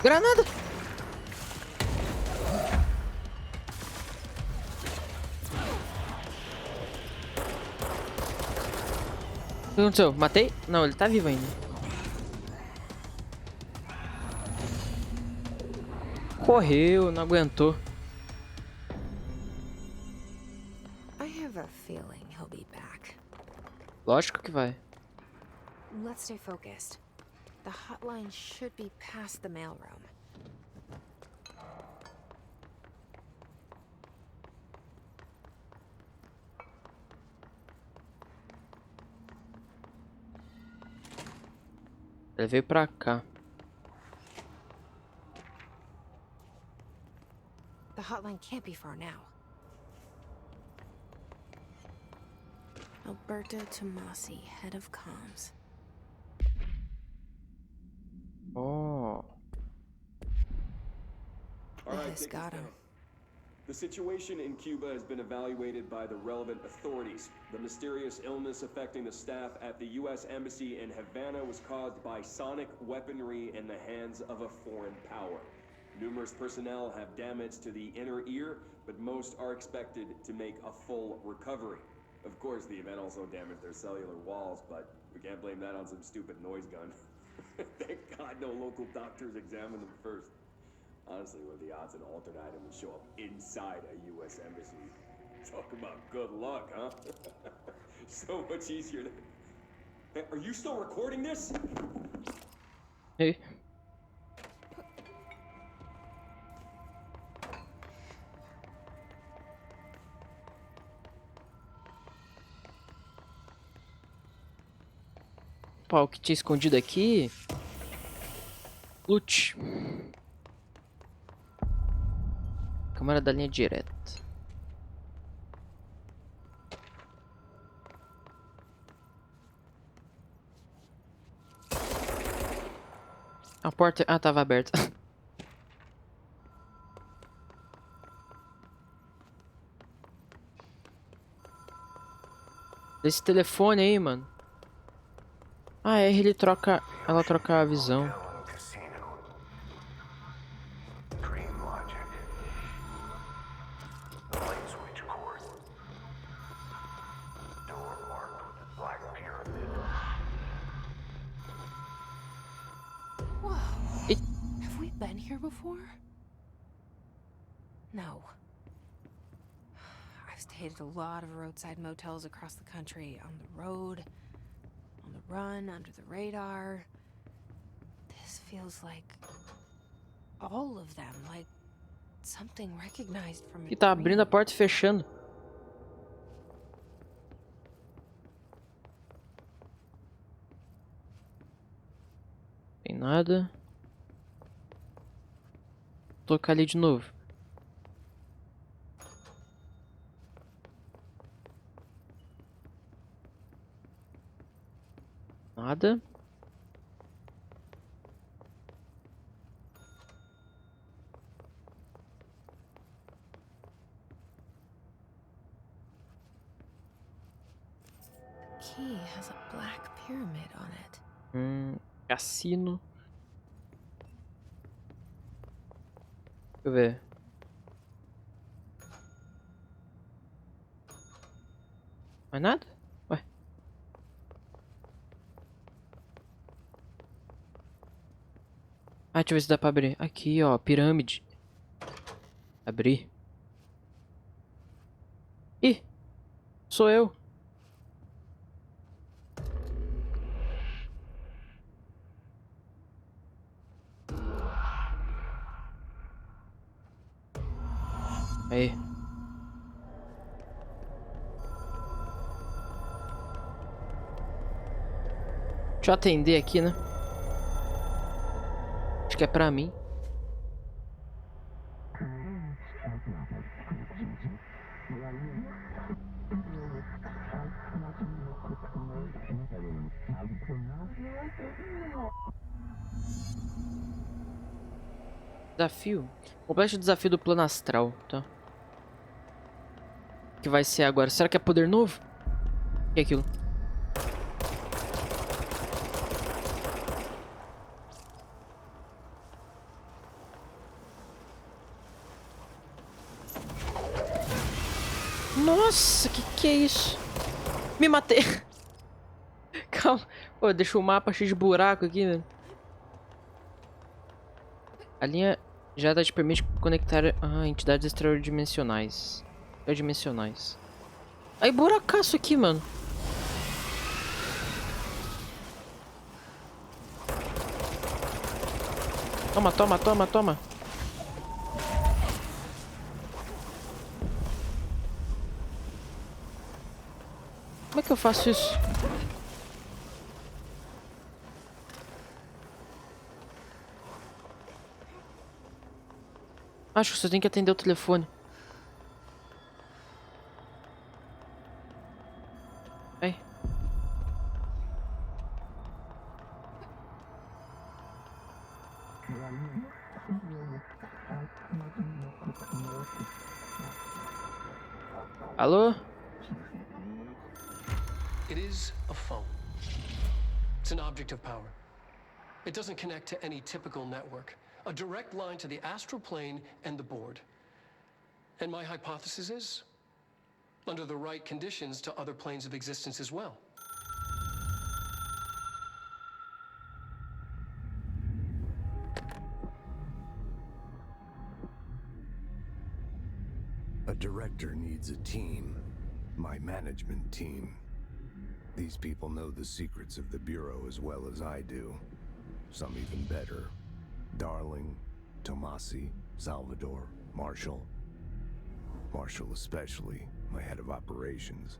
Granada! O que aconteceu? Matei? Não, ele tá vivo ainda. Correu, não aguentou. I have a feeling he'll be back. Lógico que vai. Let's stay focused. The hotline should be past the mailroom. Ele veio pra cá. The hotline can't be far now. Alberto Tomasi, head of comms. Oh. This got him. The situation in Cuba has been evaluated by the relevant authorities. The mysterious illness affecting the staff at the U.S. Embassy in Havana was caused by sonic weaponry in the hands of a foreign power. Numerous personnel have damage to the inner ear, but most are expected to make a full recovery. Of course, the event also damaged their cellular walls, but we can't blame that on some stupid noise gun. Thank God no local doctors examined them first. Honestly, what are the odds an altered item would show up inside a U.S. embassy? Talk about good luck, huh? So much easier to... Hey, are you still recording this? Ei. Opa, o que tinha escondido aqui? Loot. Câmara da linha direta. A porta... Ah, tava aberta. Esse telefone aí, mano. Ah, é, ele troca... Ela troca a visão. Hotel and casino. Dream logic. The light switch cord. Door marked with the black pyramid. Whoa. It... Have we been here before? No. I've stayed at a lot of roadside motels across the country, on the road, on the run, under the radar. This feels like all of them, like something recognized from a E tá abrindo a dream. porta e fechando. Tem nada. Vou tocar ali de novo. Nada. The key has a black pyramid on it. Cassino. Deixa eu ver. Mais nada? Ué. Ah, deixa eu ver se dá pra abrir. Aqui, ó, pirâmide. Abrir. Ih! Sou eu. Aí. Deixa eu atender aqui, né? Acho que é pra mim. Desafio. Complete o desafio do plano astral, tá? O que vai ser agora? Será que é poder novo? O que é aquilo? Nossa, que é isso? Me matei. Calma. Pô, deixa o mapa cheio de buraco aqui, velho. A linha já te permite conectar entidades extradimensionais. Extradimensionais. Aí, buracaço aqui, mano. Toma, toma, toma, toma. Como é que eu faço isso? Acho que você tem que atender o telefone. Vai. Alô? It is a phone. It's an object of power. It doesn't connect to any typical network. A direct line to the astral plane and the board. And my hypothesis is, under the right conditions, to other planes of existence as well. A director needs a team. My management team. These people know the secrets of the Bureau as well as I do. Some even better. Darling, Tomasi, Salvador, Marshall. Marshall especially, my head of operations.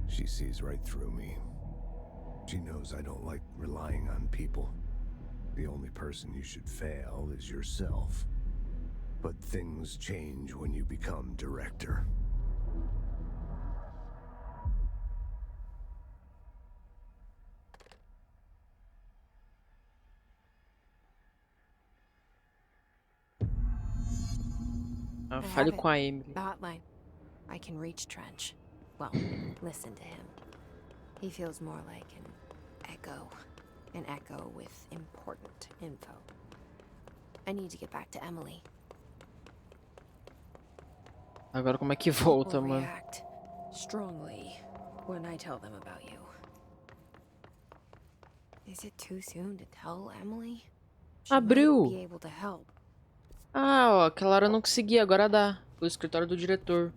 She sees right through me. She knows I don't like relying on people. The only person you should fail is yourself. But things change when you become director. Ah, I fale have it. com a Emily. The hotline. I can reach Trench. Well, listen to him. He feels more like an echo. An echo with important info. I need to get back to Emily. Agora como é que volta, People mano? react strongly when I tell them about you. Is it too soon to tell Emily? She Abriu. might be able to help. Ah, ó, aquela hora eu não consegui, agora dá. O escritório do diretor.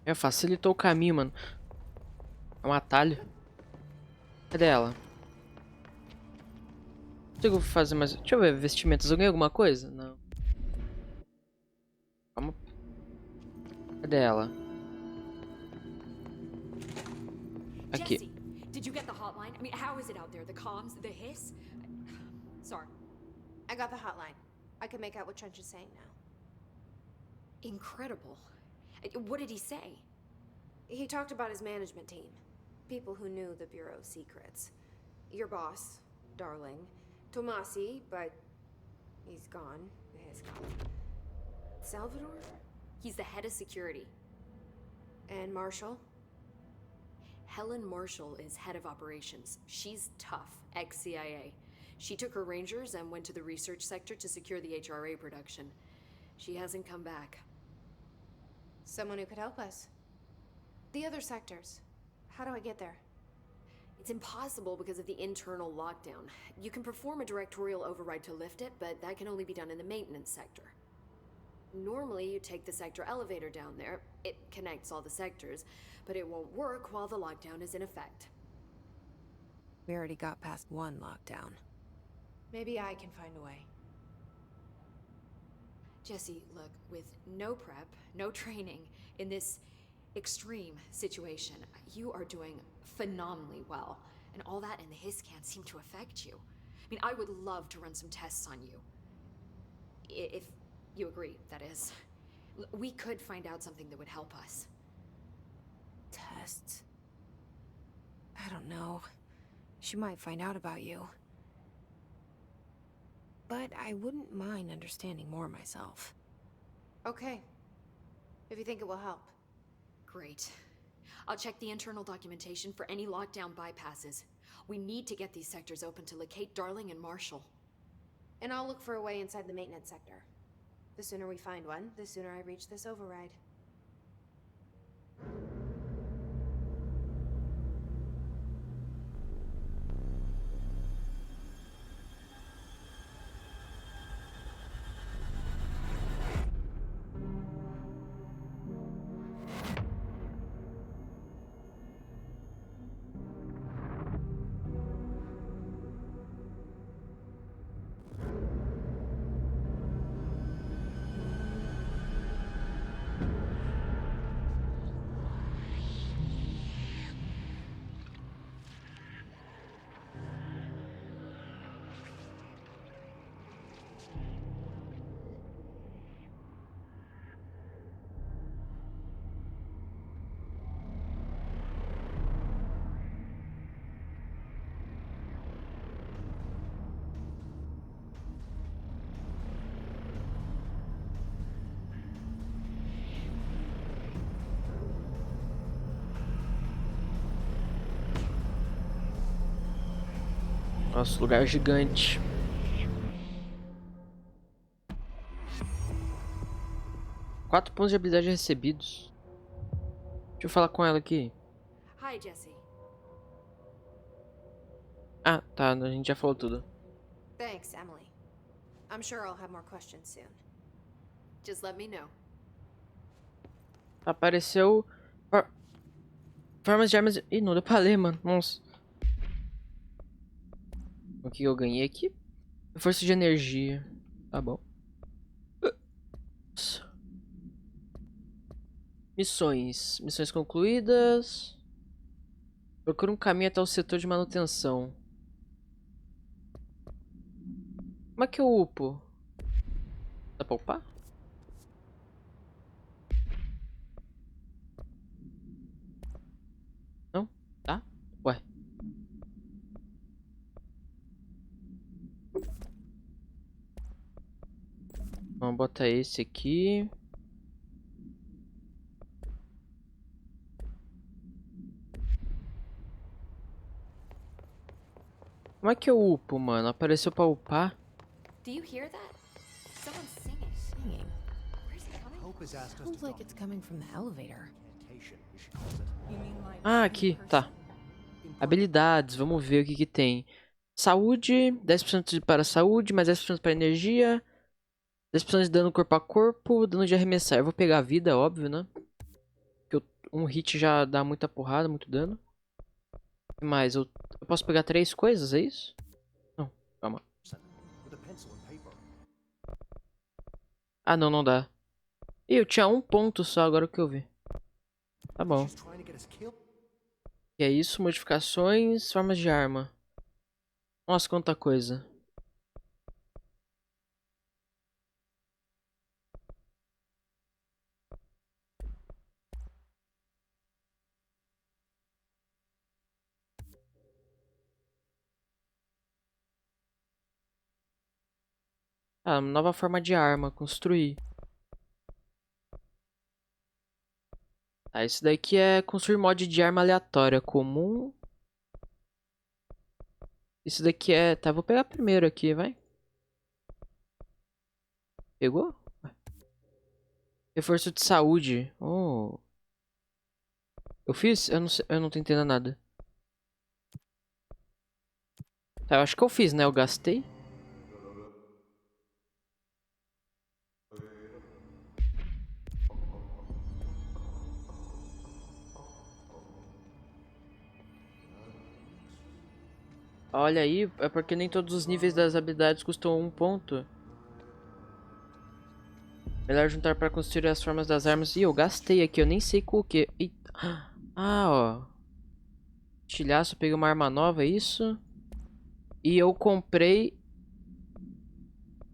É, facilitou o caminho, mano. É um atalho. Cadê ela? Consigo fazer mais... Deixa eu ver, vestimentas. Eu ganhei alguma coisa? Não. Calma. Cadê ela? Aqui. Jesse, did you get the hotline? I mean, how is it out there? The comms, the hiss? Sorry. I got the hotline. I can make out what Trench is saying now. Incredible. What did he say? He talked about his management team. People who knew the Bureau's secrets. Your boss, Darling. Tomasi, but he's gone. He's gone. Salvador? He's the head of security. And Marshall? Helen Marshall is head of operations. She's tough, ex-CIA. She took her rangers and went to the research sector to secure the HRA production. She hasn't come back. Someone who could help us. The other sectors. How do I get there? It's impossible because of the internal lockdown. You can perform a directorial override to lift it, but that can only be done in the maintenance sector. Normally, you take the sector elevator down there. It connects all the sectors, but it won't work while the lockdown is in effect. We already got past one lockdown. Maybe I can find a way. Jesse, look, with no prep, no training, in this extreme situation, you are doing phenomenally well. And all that and the hiss can't seem to affect you. I mean, I would love to run some tests on you. If you agree, that is. We could find out something that would help us. Tests? I don't know. She might find out about you. But I wouldn't mind understanding more myself. Okay. If you think it will help. Great. I'll check the internal documentation for any lockdown bypasses. We need to get these sectors open to locate Darling and Marshall. And I'll look for a way inside the maintenance sector. The sooner we find one, the sooner I reach this override. Nossa, lugar gigante. Quatro pontos de habilidade recebidos. Deixa eu falar com ela aqui. Hi, Jesse. Ah, tá. A gente já falou tudo. Thanks, Emily. I'm sure I'll have more questions soon. Just let me know. Apareceu... Formas de armas... Ih, não deu pra ler, mano. Nossa. O que eu ganhei aqui? Força de energia. Tá bom. Missões. Missões concluídas. Procura um caminho até o setor de manutenção. Como é que eu upo? Dá pra upar? Não? Tá? Ué. Vamos botar esse aqui. Como é que eu upo, mano? Apareceu pra upar? Do you hear that? Someone's singing. Singing. Where's it coming from? Sounds like it's coming from the elevator. Ah, aqui. Tá. Habilidades. Vamos ver o que que tem. Saúde. 10% para saúde, mais 10% para energia. 10% de dano corpo a corpo. Dano de arremessar. Eu vou pegar a vida, óbvio, né? Porque um hit já dá muita porrada, muito dano. O que mais? Eu posso pegar 3 coisas, é isso? Não, calma. Ah, não, não dá. Ih, eu tinha um ponto só, agora que eu vi. Tá bom. E é isso, modificações, formas de arma. Nossa, quanta coisa. Ah, nova forma de arma, construir. Tá, isso daqui é construir mod de arma aleatória comum. Isso daqui é... Tá, vou pegar primeiro aqui, vai. Pegou? Reforço de saúde. Oh. Eu fiz? Eu não sei, eu não tô entendendo nada. Tá, eu acho que eu fiz, né? Eu gastei. Olha aí, é porque nem todos os níveis das habilidades custam 1 ponto. Melhor juntar para construir as formas das armas. Ih, eu gastei aqui, eu nem sei com o que. Ah, ó. Estilhaço, peguei uma arma nova, é isso? E eu comprei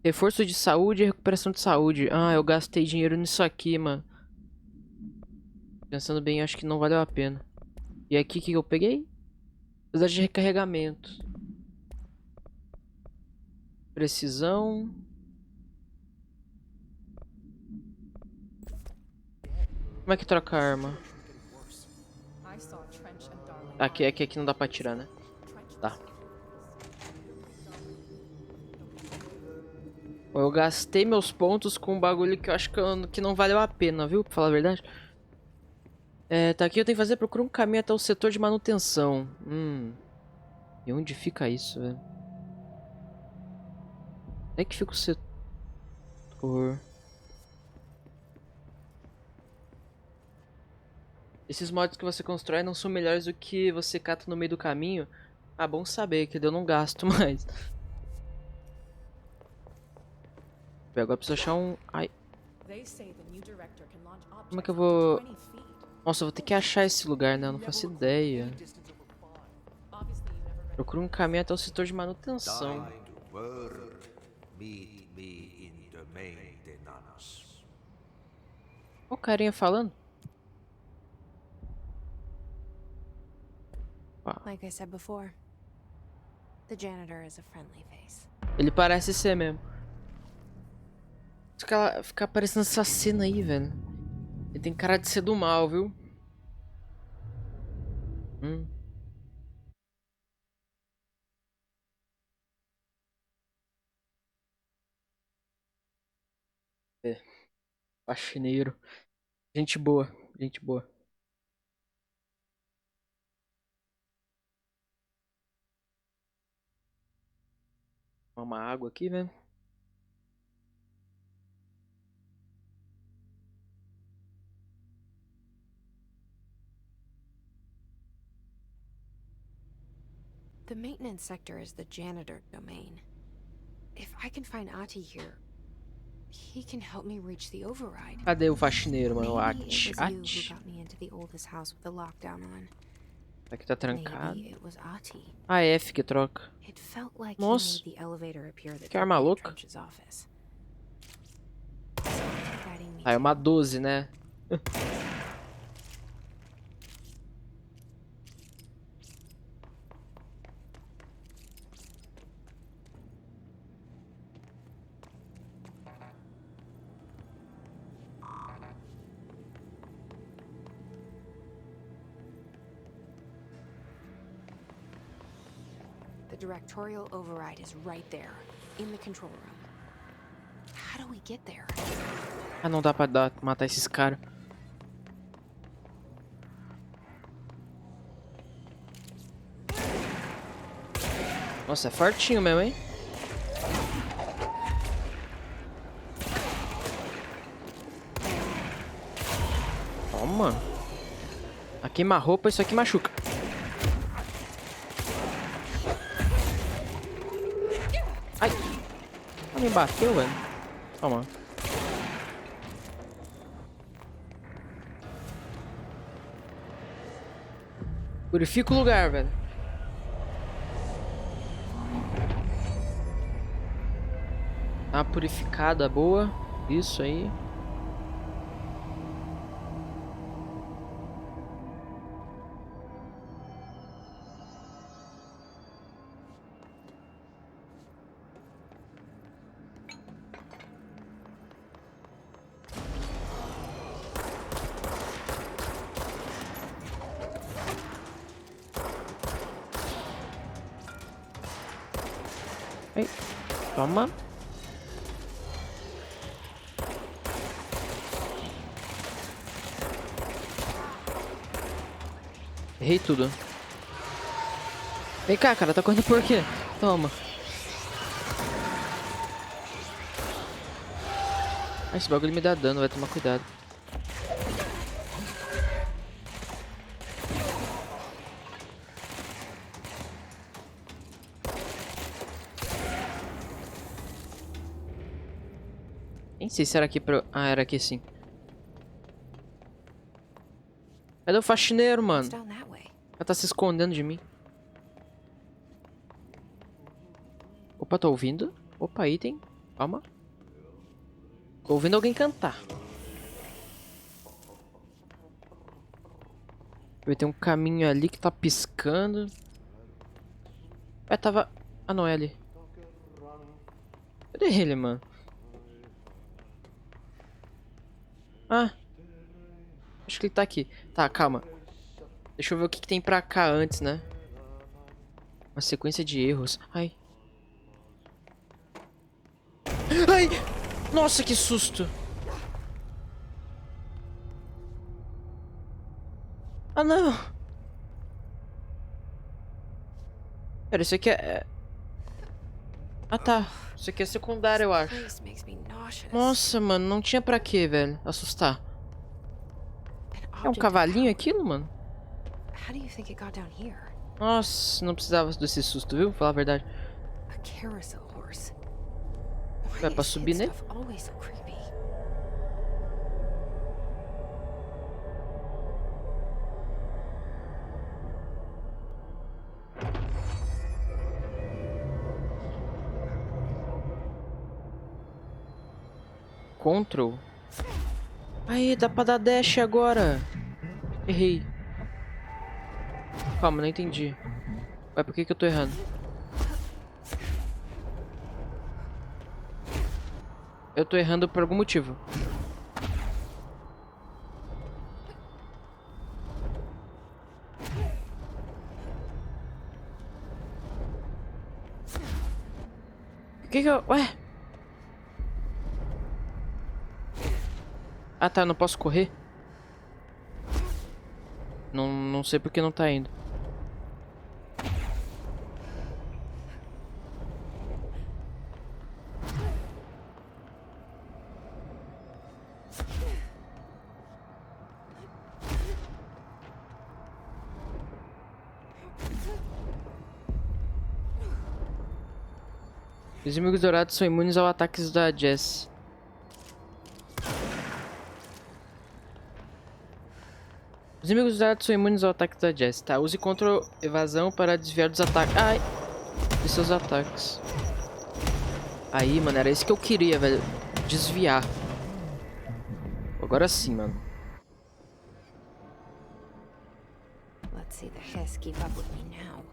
reforço de saúde e recuperação de saúde. Ah, eu gastei dinheiro nisso aqui, mano. Pensando bem, acho que não valeu a pena. E aqui, o que eu peguei? Velocidade de recarregamento. Precisão. Como é que troca a arma? Aqui não dá pra tirar, né? Tá. Bom, eu gastei meus pontos com um bagulho que eu acho que não valeu a pena, viu? Pra falar a verdade. É, tá aqui, eu tenho que fazer, procura um caminho até o setor de manutenção. E onde fica isso, velho? Onde é que fica o setor? Esses mods que você constrói não são melhores do que você cata no meio do caminho? Ah, bom saber, que eu não gasto mais. Agora eu preciso achar um... Ai, como é que eu vou... Nossa, eu vou ter que achar esse lugar, né? Eu não faço ideia. Procura um caminho até o setor de manutenção. Kind word. Meet me in the maintenance. Olha o carinha falando. Like I said before, the janitor is a friendly face. Ele parece ser mesmo. Fica aparecendo essa cena aí, velho. Ele tem cara de ser do mal, viu? É, faxineiro. Gente boa, gente boa. Uma água aqui, velho. The maintenance sector is the janitor domain. If I can find Ati here, he can help me reach the override. Cadê o faxineiro, mano? O Maybe it Ati. was you who Ati. got me into the oldest house with the lockdown on. Aqui tá trancado. Maybe it was Ati. Ah, F que troca. It felt like Nossa. he made the elevator appear that Que arma louca. Trench's office. Guiding me Ah, é uma 12, né? The directorial override is right there, in the control room. How do we get there? Ah, não dá pra matar esses caras. Nossa, é fortinho mesmo, hein? Toma. A queima-roupa, isso aqui machuca. Ai. Ela me bateu, velho. Toma. Purifica o lugar, velho. Tá purificada, boa. Isso aí. Ai, toma. Errei tudo. Vem cá, cara, tá correndo por quê? Toma. Ah, esse bagulho me dá dano, vai tomar cuidado. Nem sei se era aqui pra... Ah, era aqui sim. Cadê o faxineiro, mano? Down that way. Ela tá se escondendo de mim. Opa, tô ouvindo. Opa, item. Calma. Tô ouvindo alguém cantar. Vai ter um caminho ali que tá piscando. Ué, tava... Ah, não, é ali. Cadê ele, mano? Ah. Acho que ele tá aqui. Tá, calma. Deixa eu ver o que tem pra cá antes, né? Uma sequência de erros. Ai. Ai! Nossa, que susto! Ah, não! Pera, isso aqui é... Ah, tá. Isso aqui é secundário, eu acho. Place makes me nauseous. Nossa, mano, não tinha pra quê, velho? Assustar. An É um object of cavalinho power. aquilo, mano? How do you think it got down here? Nossa, não precisava desse susto, viu? Vou falar a verdade. A carousel horse. Vai Why pra is subir his nele? stuff always so creepy? Control. Aí, dá pra dar dash agora. Errei. Calma, não entendi. Ué, por que que eu tô errando? Eu tô errando por algum motivo. Por que que eu... Ué? Ah, tá, eu não posso correr? Não sei por que não tá indo. Os inimigos dourados são imunes aos ataques da Jess. Os inimigos dourados são imunes ao ataque da Jess. Tá, use contra evasão para desviar dos ataques. Ai! De seus ataques. Aí, mano, era isso que eu queria, velho. Desviar. Agora sim, mano. Let's see the Hess keep up with me now.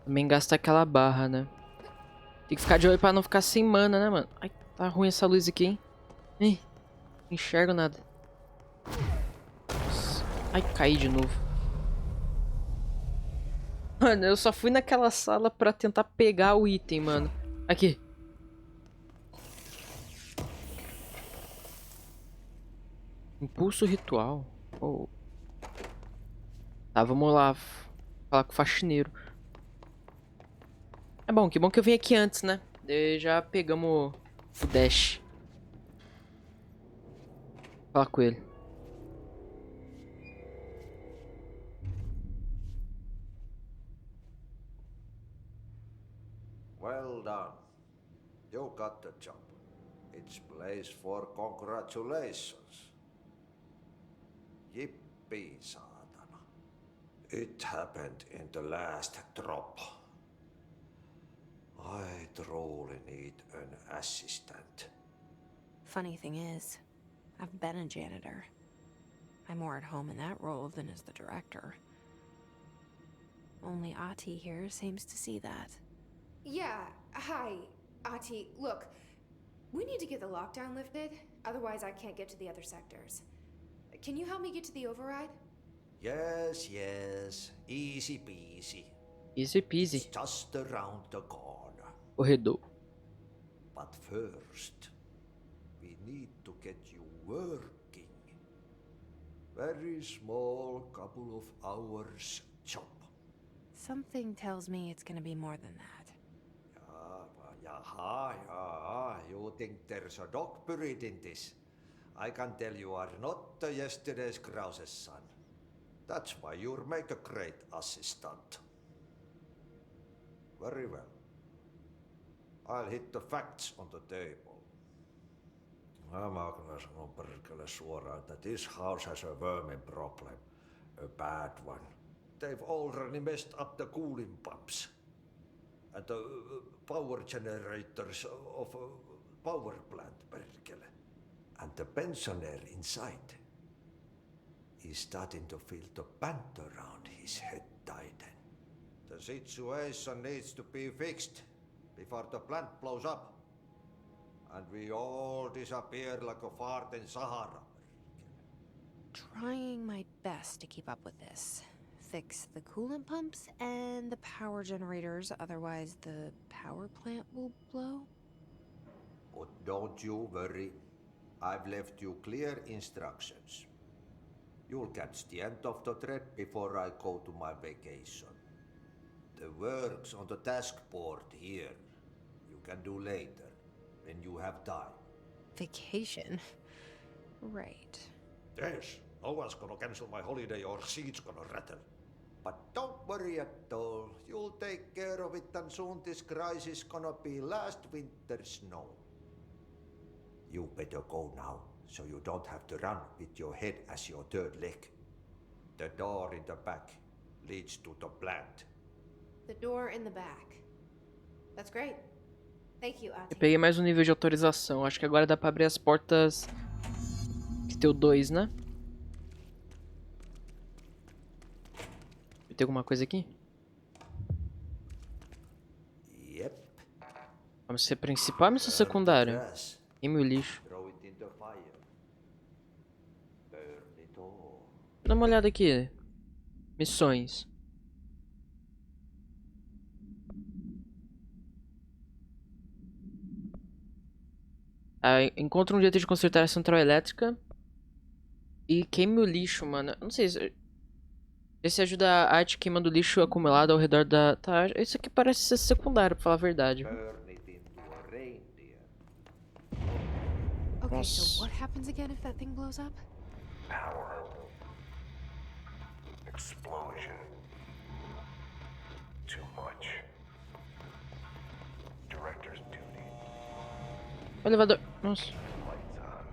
Também gasta aquela barra, né? Tem que ficar de olho pra não ficar sem mana, né, mano? Ai, tá ruim essa luz aqui, hein? Ih, não enxergo nada. Nossa. Ai, caí de novo. Mano, eu só fui naquela sala pra tentar pegar o item, mano. Aqui. Impulso ritual. Oh. Tá, vamos lá. Falar com o faxineiro. É bom, que bom que eu vim aqui antes, né? E já pegamos o dash. Falar com ele. Well done. You got the job. It's place for congratulations. Yippee, saatana. It happened in the last drop. I truly need an assistant. Funny thing is, I've been a janitor. I'm more at home in that role than as the director. Only Ati here seems to see that. Yeah, hi, Ati. Look, we need to get the lockdown lifted, otherwise I can't get to the other sectors. Can you help me get to the override? Yes, yes. Easy peasy. Easy peasy. It's just around the corner. Corredor. But first, we need to get you working. Very small couple of hours job. Something tells me it's gonna be more than that. Yaha. You think there's a dog buried in this? I can tell you are not yesterday's Krause's son. That's why you'll make a great assistant. Very well. I'll hit the facts on the table. Mä kyllä sanon perkele suoraan, että this house has a vermin problem. A bad one. They've already messed up the cooling pumps. And the power generators of a power plant, perkele. And the pensioner inside is starting to feel the band around his head tighten. The situation needs to be fixed before the plant blows up. And we all disappear like a fart in Sahara. Trying my best to keep up with this. Fix the coolant pumps and the power generators, otherwise the power plant will blow. But don't you worry. I've left you clear instructions. You'll catch the end of the thread before I go to my vacation. The work's on the task board here. You can do later, when you have time. Vacation? Right. Yes, no one's gonna cancel my holiday or seat's gonna rattle. But don't worry at all. You'll take care of it and soon this crisis gonna be last winter's snow. You better go now, so you don't have to run with your head as your third leg. The door in the back leads to the plant. The door in the back. That's great. Thank you, Ati. Eu peguei mais um nível de autorização. Acho que agora dá pra abrir as portas. Que tem o 2, né? Tem alguma coisa aqui? Yep. Vamos ser principal ou missão secundária? E meu lixo. Throw it in the fire. Burn it all. Dá uma olhada aqui. Missões. Encontra um jeito de consertar a central elétrica. E queime o lixo, mano. Não sei se... Esse ajuda a arte queimando lixo acumulado ao redor da... Tá, isso aqui parece ser secundário, pra falar a verdade. Burn it into a reindeer. Okay, so Nossa. what happens again if that thing blows up? Power. Explosion. Too much. Director's duty. O elevador. Nossa. Lights on.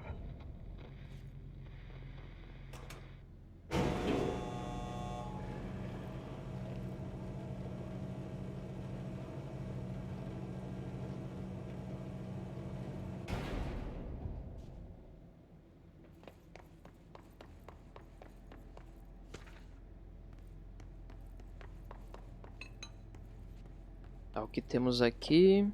Tá, o que temos aqui?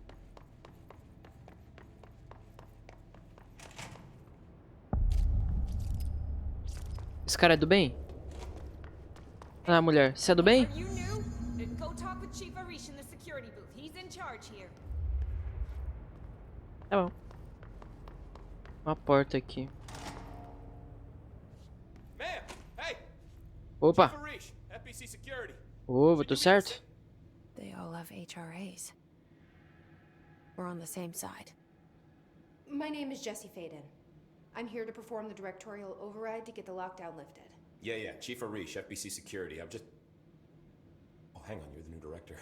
Esse cara é do bem? Ah, mulher, você é do bem? Are you new? Then go talk with Chief Arish in the security booth. He's in charge here. Tá bom. Uma porta aqui. Ma'am, hey, Opa! Arish, FBC Security. Ô, tô certo? They all have HRAs. We're on the same side. My name is Jesse Faden. I'm here to perform the directorial override to get the lockdown lifted. Yeah, Chief Arish, FBC Security. I'm just... Oh, hang on, you're the new director.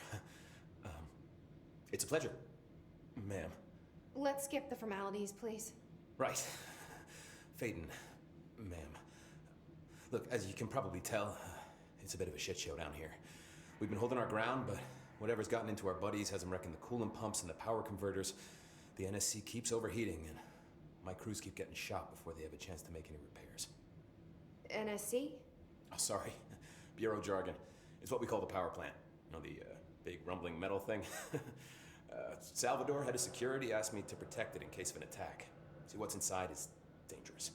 It's a pleasure, ma'am. Let's skip the formalities, please. Right. Faden, ma'am. Look, as you can probably tell, it's a bit of a shit show down here. We've been holding our ground, but whatever's gotten into our buddies has them wrecking the coolant pumps and the power converters. The NSC keeps overheating, and my crews keep getting shot before they have a chance to make any repairs. NSC? Oh, sorry. Bureau jargon. It's what we call the power plant. You know, the big rumbling metal thing? Salvador, head of security, asked me to protect it in case of an attack. See, what's inside is dangerous.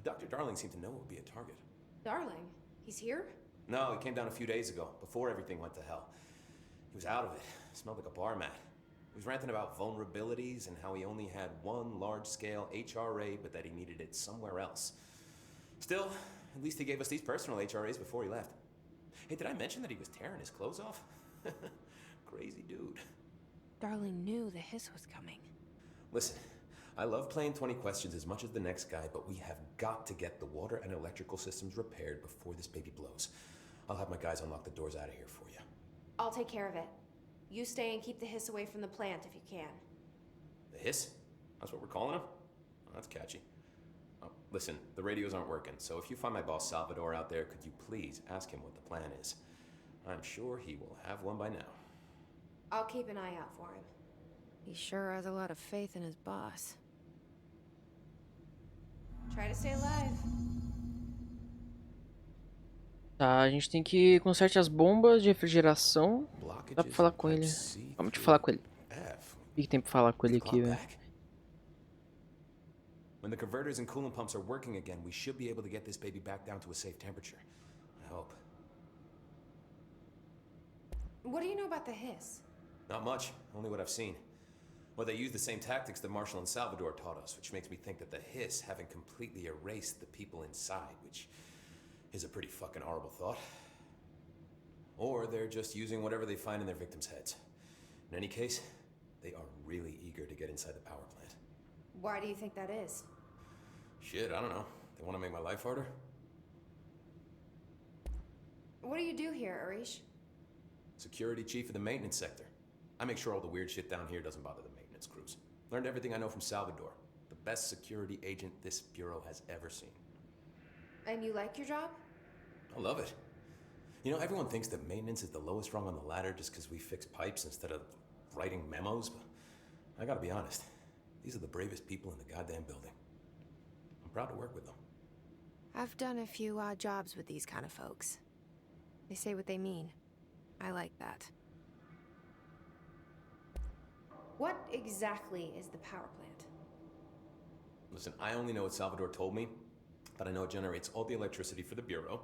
Dr. Darling seemed to know it would be a target. Darling? He's here? No, he came down a few days ago, before everything went to hell. He was out of it. Smelled like a bar mat. He was ranting about vulnerabilities and how he only had one large-scale HRA, but that he needed it somewhere else. Still, at least he gave us these personal HRAs before he left. Hey, did I mention that he was tearing his clothes off? Crazy dude. Darling knew the hiss was coming. Listen, I love playing 20 questions as much as the next guy, but we have got to get the water and electrical systems repaired before this baby blows. I'll have my guys unlock the doors out of here for you. I'll take care of it. You stay and keep the hiss away from the plant if you can. The hiss? That's what we're calling him? Oh, that's catchy. Oh, listen, the radios aren't working, so if you find my boss Salvador out there, could you please ask him what the plan is? I'm sure he will have one by now. I'll keep an eye out for him. He sure has a lot of faith in his boss. Try to stay alive. Tá, a gente tem que consertar as bombas de refrigeração. Dá pra falar com ele. Vamos te falar com ele. O que tem pra falar com ele aqui, velho? When the converters and coolant pumps are working again, we should be able to get this baby back down to a safe temperature. I hope. What do you know about the hiss? Not much, only what I've seen. Well, they use the same tactics that Marshall and Salvador taught us, which makes me think that the hiss haven't completely erased the people inside, which is a pretty fucking horrible thought. Or they're just using whatever they find in their victims' heads. In any case, they are really eager to get inside the power plant. Why do you think that is? Shit, I don't know. They want to make my life harder? What do you do here, Arish? Security chief of the maintenance sector. I make sure all the weird shit down here doesn't bother the maintenance crews. Learned everything I know from Salvador, the best security agent this bureau has ever seen. And you like your job? I love it. You know, everyone thinks that maintenance is the lowest rung on the ladder just because we fix pipes instead of writing memos, but I gotta be honest, these are the bravest people in the goddamn building. I'm proud to work with them. I've done a few odd jobs with these kind of folks. They say what they mean. I like that. What exactly is the power plant? Listen, I only know what Salvador told me, but I know it generates all the electricity for the Bureau,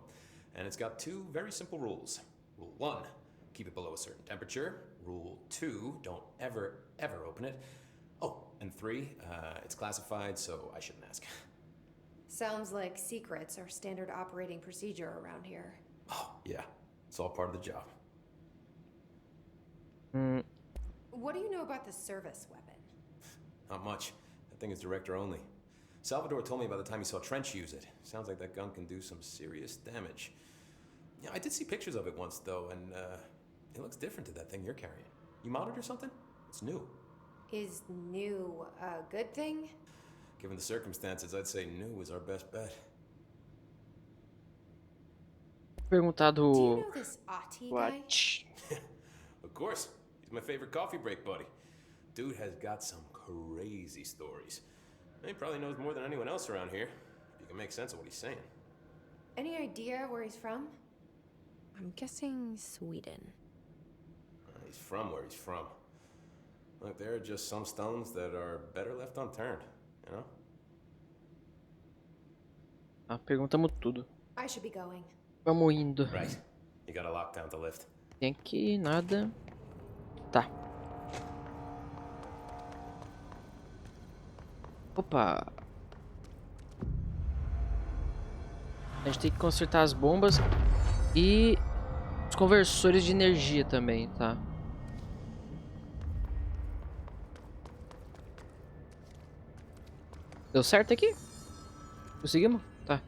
and it's got two very simple rules. Rule 1, keep it below a certain temperature. Rule 2, don't ever, ever open it. Oh, and 3, it's classified, so I shouldn't ask. Sounds like secrets are standard operating procedure around here. Oh, yeah. It's all part of the job. What do you know about the service weapon? Not much. That thing is director only. Salvador told me by the time he saw Trench use it. Sounds like that gun can do some serious damage. Yeah, I did see pictures of it once, though, and it looks different to that thing you're carrying. You modded or something? It's new. Is new a good thing? Given the circumstances, I'd say new is our best bet. Perguntar Do you do know this Ati guy? What? Of course. He's my favorite coffee break buddy. Dude has got some crazy stories. He probably knows more than anyone else around here. If you can make sense of what he's saying. Any idea where he's from? I'm guessing Sweden. He's from where he's from. Look, there are just some stones that are better left unturned, you know? Ah, perguntamos tudo. I should be going. Vamos indo. Right. You got a lockdown to lift. Tem aqui nada. Tá. Opa. A gente tem que consertar as bombas e os conversores de energia também, tá? Deu certo aqui? Conseguimos? Tá.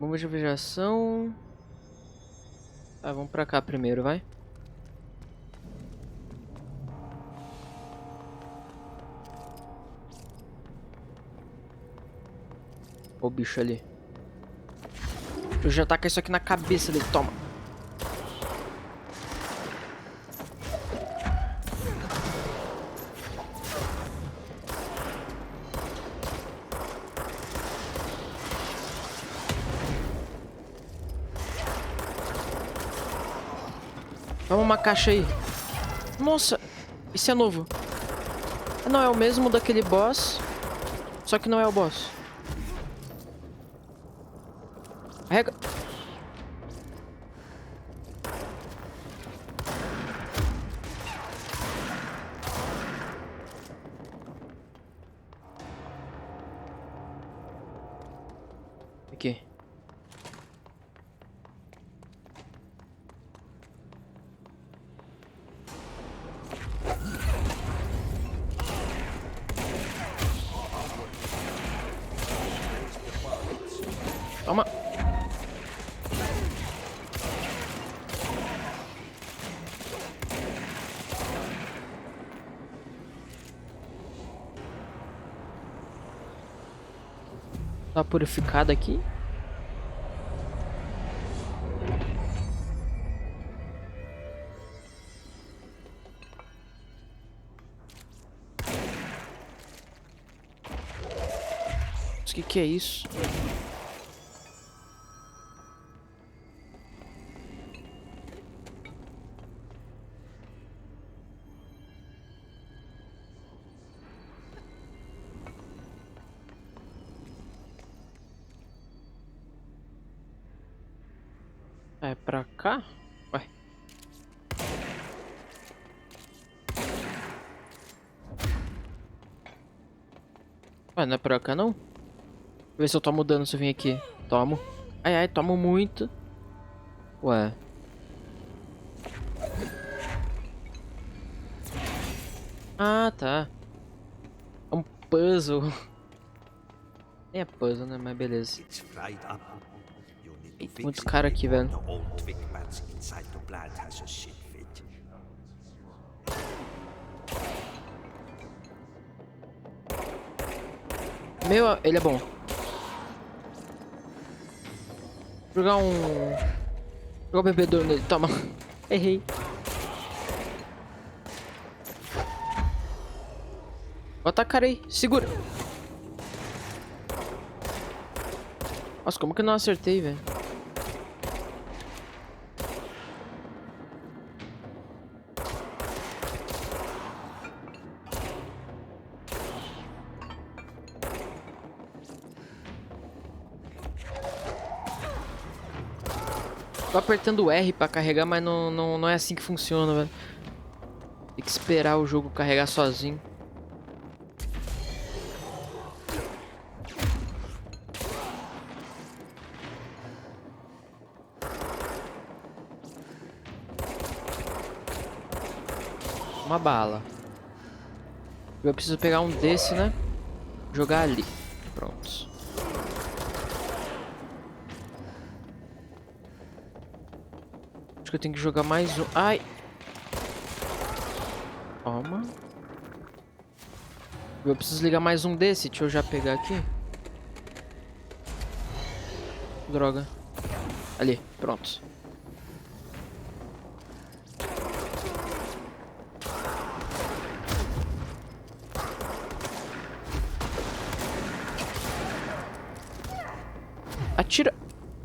Bomba de refrigeração. Tá, vamos pra cá primeiro, vai. Ó o bicho ali. Eu já taco isso aqui na cabeça dele, toma. Toma uma caixa aí. Nossa, esse é novo. Não, é o mesmo daquele boss, só que não é o boss. Carrega. Aqui. Toma. Tá purificado aqui. O que é isso? É pra cá? Ué. Ué, não é pra cá não? Deixa eu ver se eu tomo dano se eu vim aqui. Tomo. Ai, ai, tomo muito. Ué. Ah, tá. É um puzzle. Nem é puzzle, né? Mas beleza. Tem muitos caras aqui, velho. Meu, ele é bom. Jogar Jogar o bebedouro nele, toma. Errei. Vou atacar aí, segura. Nossa, como que eu não acertei, velho? Tô apertando o R pra carregar, mas não é assim que funciona, velho. Tem que esperar o jogo carregar sozinho. Uma bala. Eu preciso pegar um desse, né? Jogar ali. Pronto. Acho que eu tenho que jogar mais um. Ai! Toma. Eu preciso ligar mais um desse. Deixa eu já pegar aqui. Droga. Ali, pronto. Atira!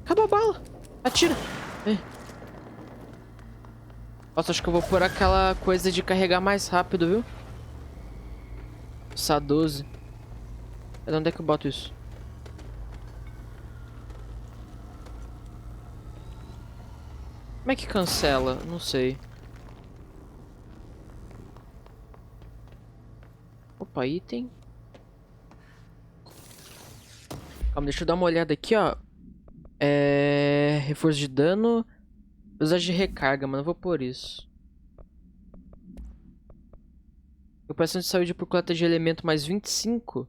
Acabou a bala! Atira! Ei. Nossa, acho que eu vou pôr aquela coisa de carregar mais rápido, viu? Essa 12. Onde é que eu boto isso? Como é que cancela? Não sei. Opa, item. Calma, deixa eu dar uma olhada aqui, ó. Reforço de dano. Velocidade de recarga, mano. Eu vou pôr isso. Recuperação de saúde por coleta de elemento mais 25.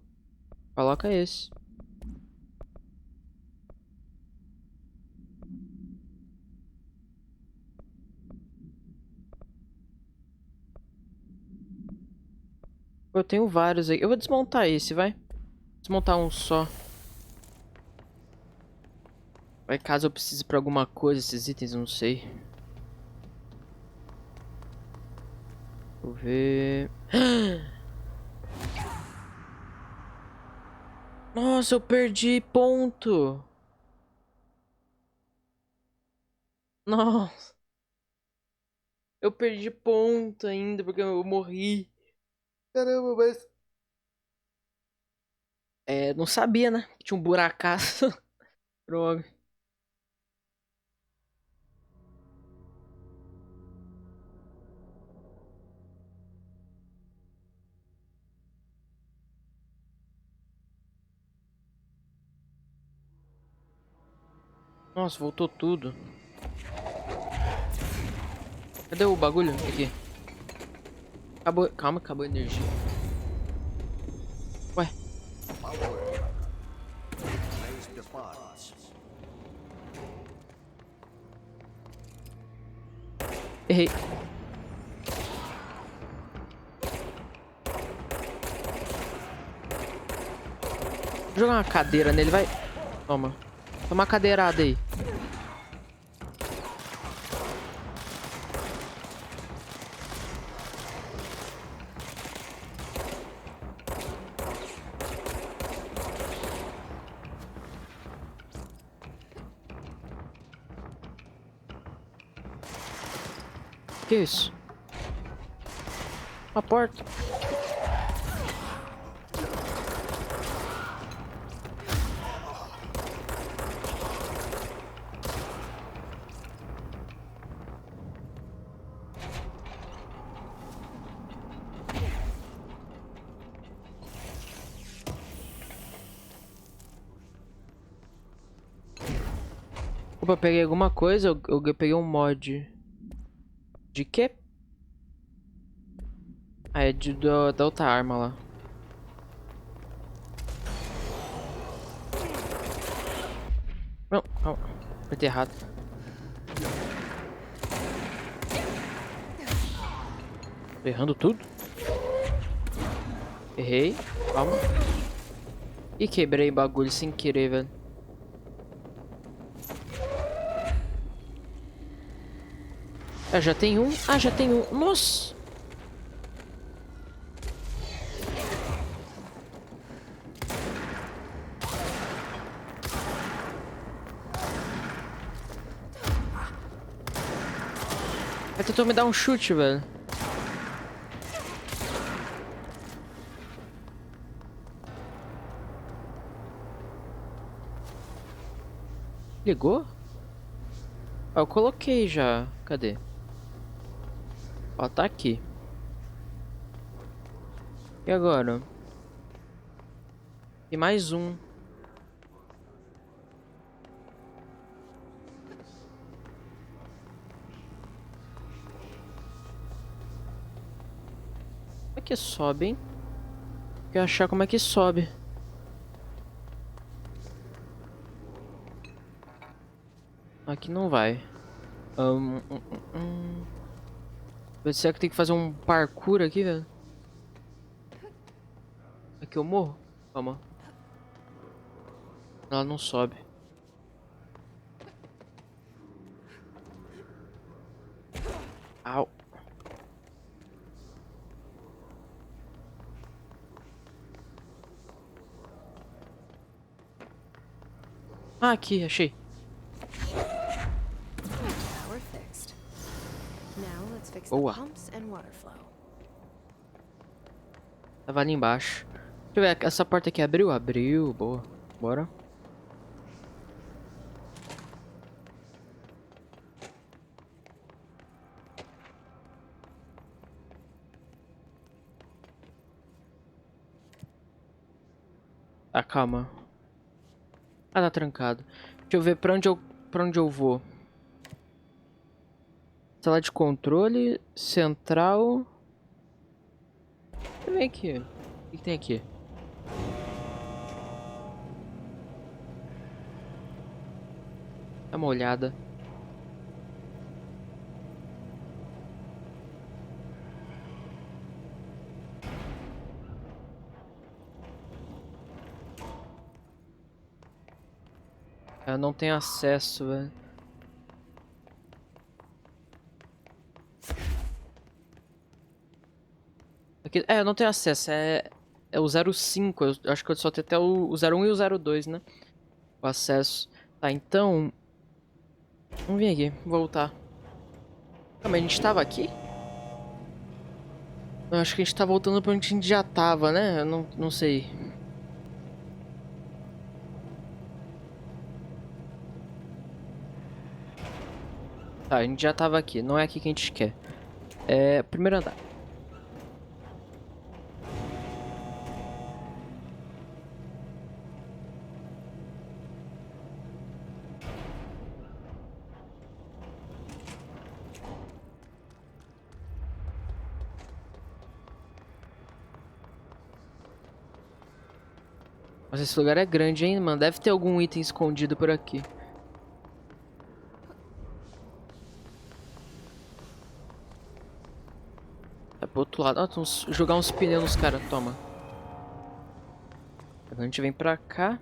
Coloca esse. Eu tenho vários aí. Eu vou desmontar esse, vai. Desmontar um só. Vai caso eu precise pra alguma coisa, esses itens, eu não sei. Vou ver. Nossa, eu perdi ponto. Nossa. Eu perdi ponto ainda porque eu morri. Caramba, mas... não sabia, né? Tinha um buracaço. Droga. Nossa, voltou tudo. Cadê o bagulho? Aqui. Acabou. Calma, acabou a energia. Ué. Errei. Vou jogar uma cadeira nele, vai. Toma. Toma uma cadeirada aí. Que isso? Uma porta. Opa, peguei alguma coisa. Eu peguei um mod. De quê? Ah, é da outra arma lá. Não, calma. Apertei errado. Tô errando tudo? Errei. Calma. E quebrei o bagulho sem querer, velho. Ah, já tem um? Ah, já tem um. Nossa! Ele tentou me dar um chute, velho. Ligou? Ah, eu coloquei já. Cadê? Ó, tá aqui. E agora? E mais um. é que sobe, hein? Quero achar como é que sobe. Aqui não vai. Será que tem que fazer um parkour aqui, velho? Aqui eu morro? Calma. Ela não sobe. Au. Ah, aqui, achei. Power fixed. Now let's fix the Boa. pumps and water flow. Tava ali embaixo. Deixa eu ver, essa porta aqui abriu? Abriu, boa. Bora. Ah, calma. Ah, tá trancado. Deixa eu ver pra onde eu vou. Sala de controle, central. Deixa eu ver aqui. O que tem aqui? Dá uma olhada. Eu não tenho acesso, velho. Aqui, eu não tenho acesso. É o 05. Eu acho que eu só tenho até o 01 e o 02, né? O acesso. Tá, então. Vamos vir aqui, voltar. Calma, a gente tava aqui? Eu acho que a gente tá voltando pra onde a gente já tava, né? Eu não sei. Tá, a gente já tava aqui. Não é aqui que a gente quer. É, primeiro andar. Mas esse lugar é grande, hein, mano? Deve ter algum item escondido por aqui. Vai pro outro lado. Ah, jogar uns pneus nos caras. Toma. Agora a gente vem pra cá.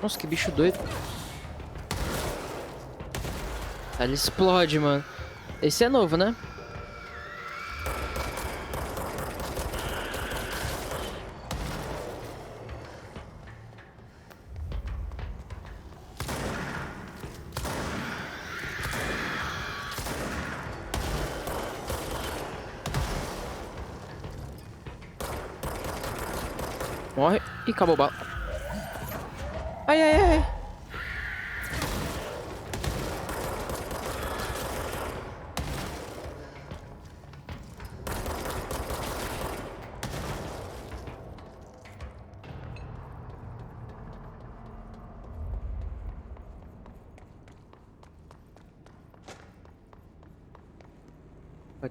Nossa, que bicho doido. Ah, ele explode, mano. Esse é novo, né? Morre. E acabou o bala. Ai, ai, ai.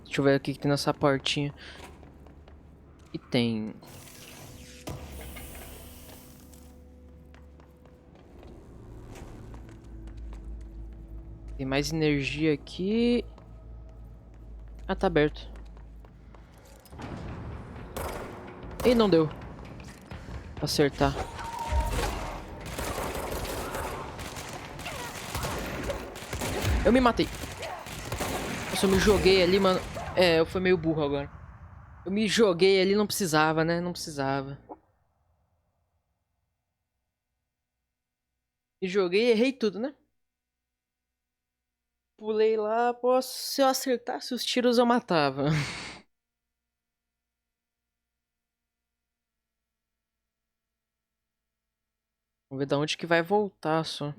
Deixa eu ver o que tem nessa portinha. E tem... Tem mais energia aqui. Ah, tá aberto. Ih, não deu. Pra acertar. Eu me matei. Nossa, eu me joguei ali, mano. É, eu fui meio burro agora. Eu me joguei ali, não precisava, né? Não precisava. Me joguei e errei tudo, né? Pulei lá, pô, se eu acertasse os tiros eu matava. Vamos ver de onde que vai voltar só.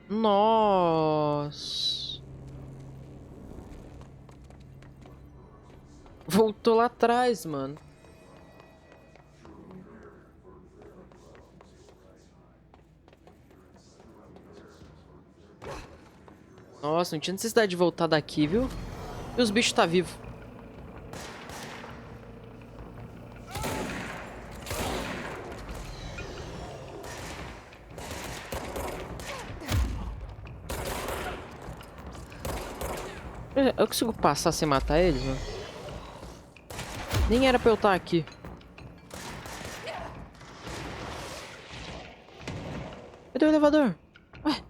Nossa. Voltou lá atrás, mano. Nossa, não tinha necessidade de voltar daqui, viu? E os bichos tá vivo. Eu consigo passar sem matar eles, mano? Nem era pra eu estar aqui. Cadê o elevador? Ué?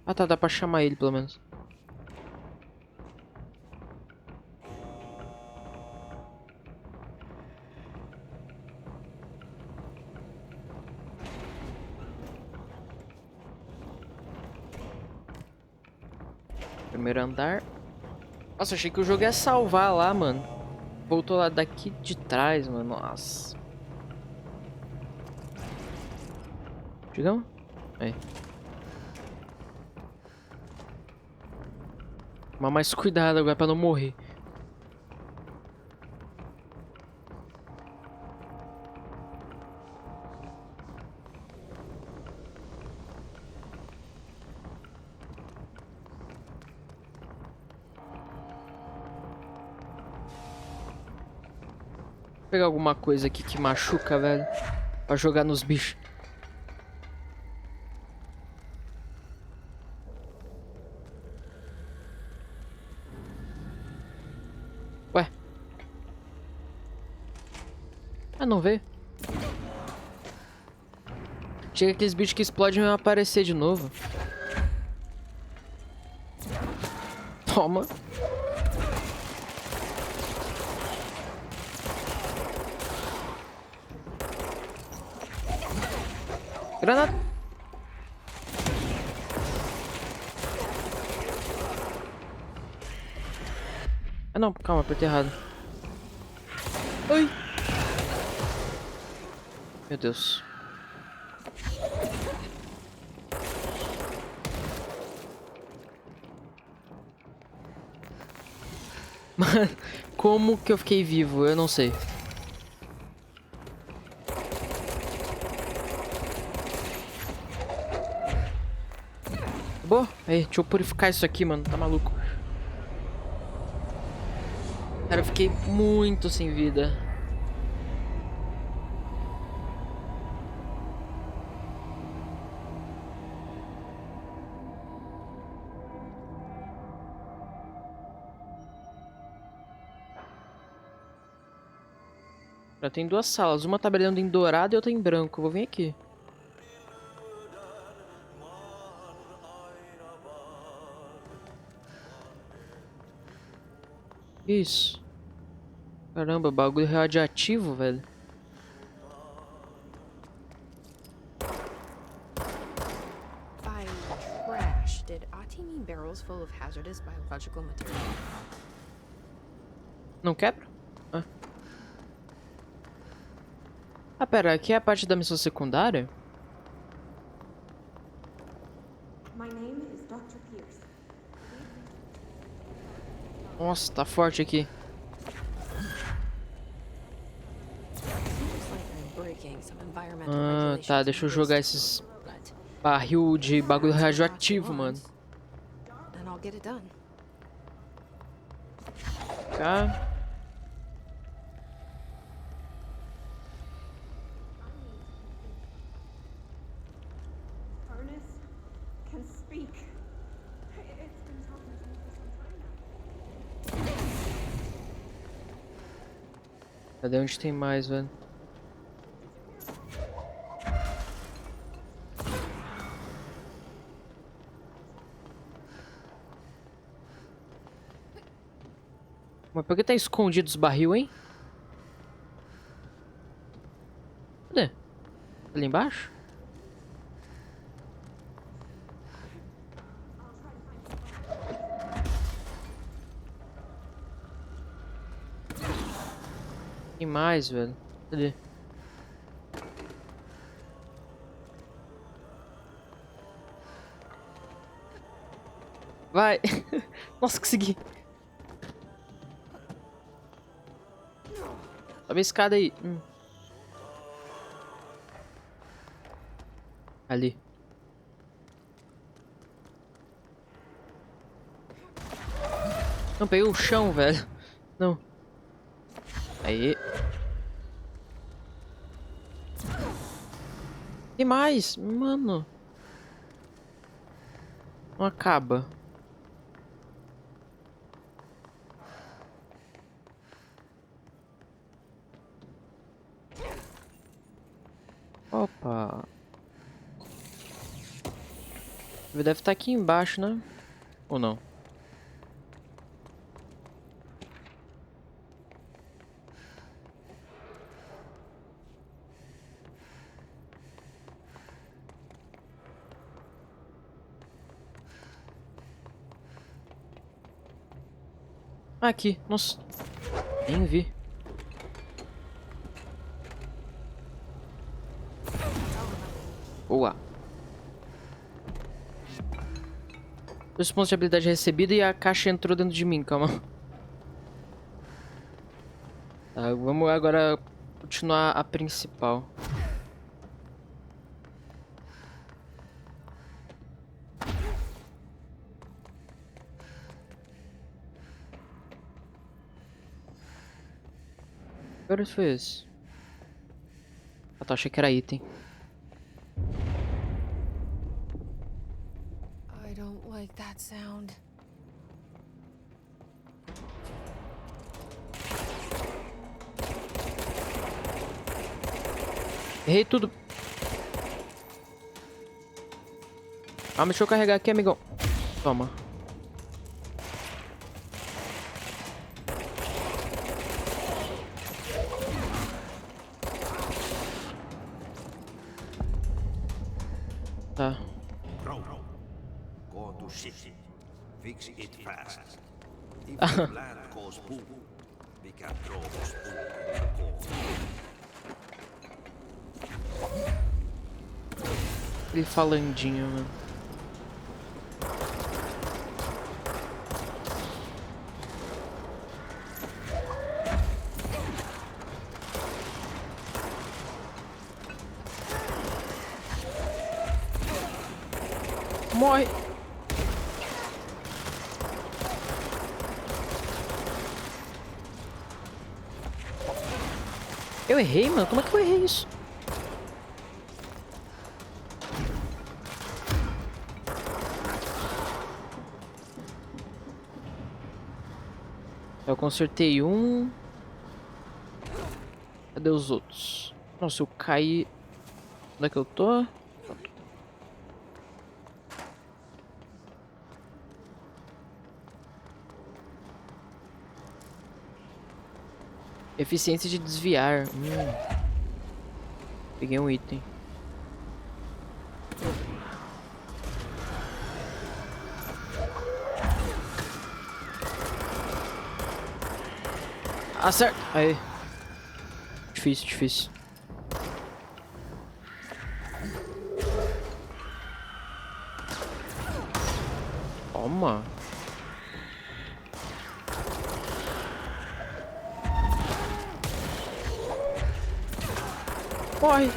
Ah tá, dá pra chamar ele pelo menos. Primeiro andar. Nossa, achei que o jogo ia salvar lá, mano. Voltou lá daqui de trás, mano. Nossa. Chegamos? Aí. Tomar mais cuidado agora pra não morrer. Vou pegar alguma coisa aqui que machuca, velho. Pra jogar nos bichos. Ué. Ah, não veio? Chega aqueles bichos que explodem e vão aparecer de novo. Toma. Granada. Ah não, calma, apertei errado. Ai. Meu Deus. Mano, como que eu fiquei vivo? Eu não sei. Boa. Aí, deixa eu purificar isso aqui, mano. Tá maluco. Cara, eu fiquei muito sem vida. Já tem duas salas. Uma tá brilhando em dourado e outra em branco. Eu vou vir aqui. Isso. Caramba, bagulho radioativo, velho. By trash, did Ati mean barrels full of hazardous biological material? Não quebra? Ah, pera, aqui é a parte da missão secundária? My name is Dr. Pierce. Nossa, tá forte aqui. Ah, tá, deixa eu jogar esses barril de bagulho radioativo, mano. Cá. Can speak. It's been talking to me for some time now. Cadê onde tem mais, velho? Mas por que tá escondido os barril, hein? Cadê? Ali embaixo? Tem mais, velho. Cadê? Vai! Nossa, consegui! Sobe a escada aí. Ali. Não, peguei o chão, velho. Não. Aí. Tem mais, mano. Não acaba. Opa. Deve estar aqui embaixo, né? Ou não? Aqui, nossa. Nem vi. Boa. 2 pontos de habilidade recebida e a caixa entrou dentro de mim, calma. Tá, vamos agora continuar a principal. Agora foi esse. Ah tá, achei que era item. I don't like that sound. Errei tudo. Calma, deixa eu carregar aqui, amigão. Toma. Tá. Go to ship. Fix it fast. If the plant goes boom, we can throw the spoon in the core. Ele falandinho, mano. Morre! Eu errei, mano? Como é que eu errei isso? Eu consertei um. Cadê os outros? Nossa, eu caí. Onde é que eu tô? Pronto. Eficiência de desviar. Peguei um item. Acerta! Aí. Difícil, difícil. Toma. Corre.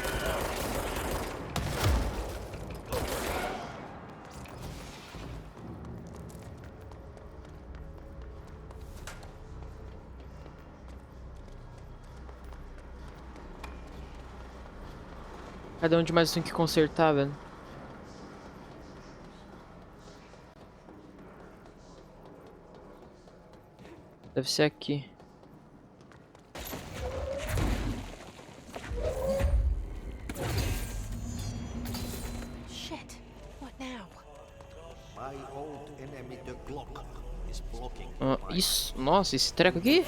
Cadê onde mais tem que consertar, velho? Deve ser aqui. Shit. What now? My old enemy, the Glock, is blocking. Isso. Nossa, esse treco aqui?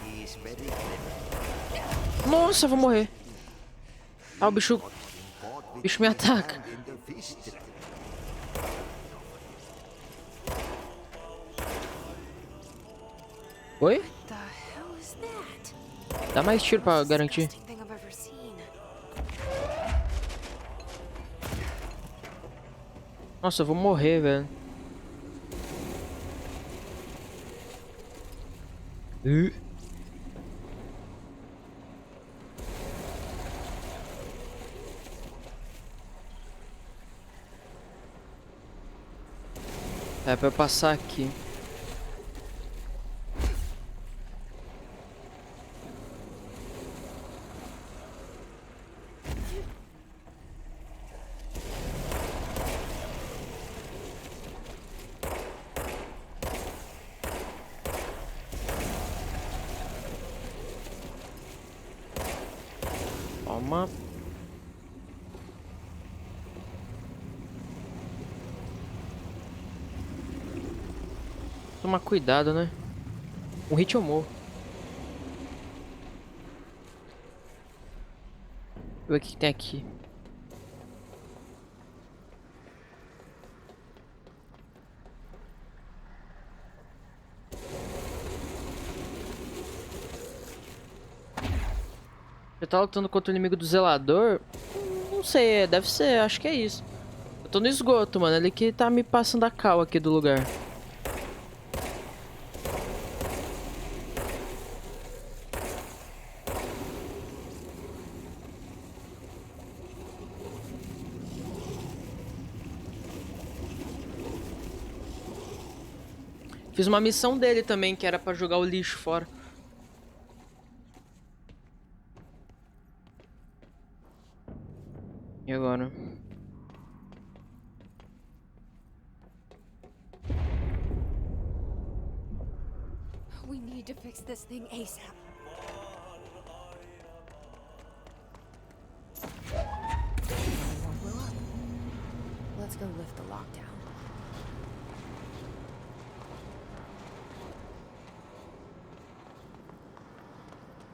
He is very clever. Nossa, eu vou morrer. Ah, o bicho me ataca. In the fist trap. Oi? The hell is that? Dá mais tiro pra garantir. Disgusting thing I've ever seen. Nossa, eu vou morrer, velho. É pra eu passar aqui. Toma. Tomar cuidado, né? Um hit eu morro. Deixa eu ver o que tem aqui. Eu tava lutando contra o inimigo do zelador. Não sei, deve ser, acho que é isso. Eu tô no esgoto, mano. Ele que tá me passando a cal aqui do lugar. Fiz uma missão dele também, que era pra jogar o lixo fora. E agora? We need to fix this thing ASAP. One blew up. Let's go lift the lockdown.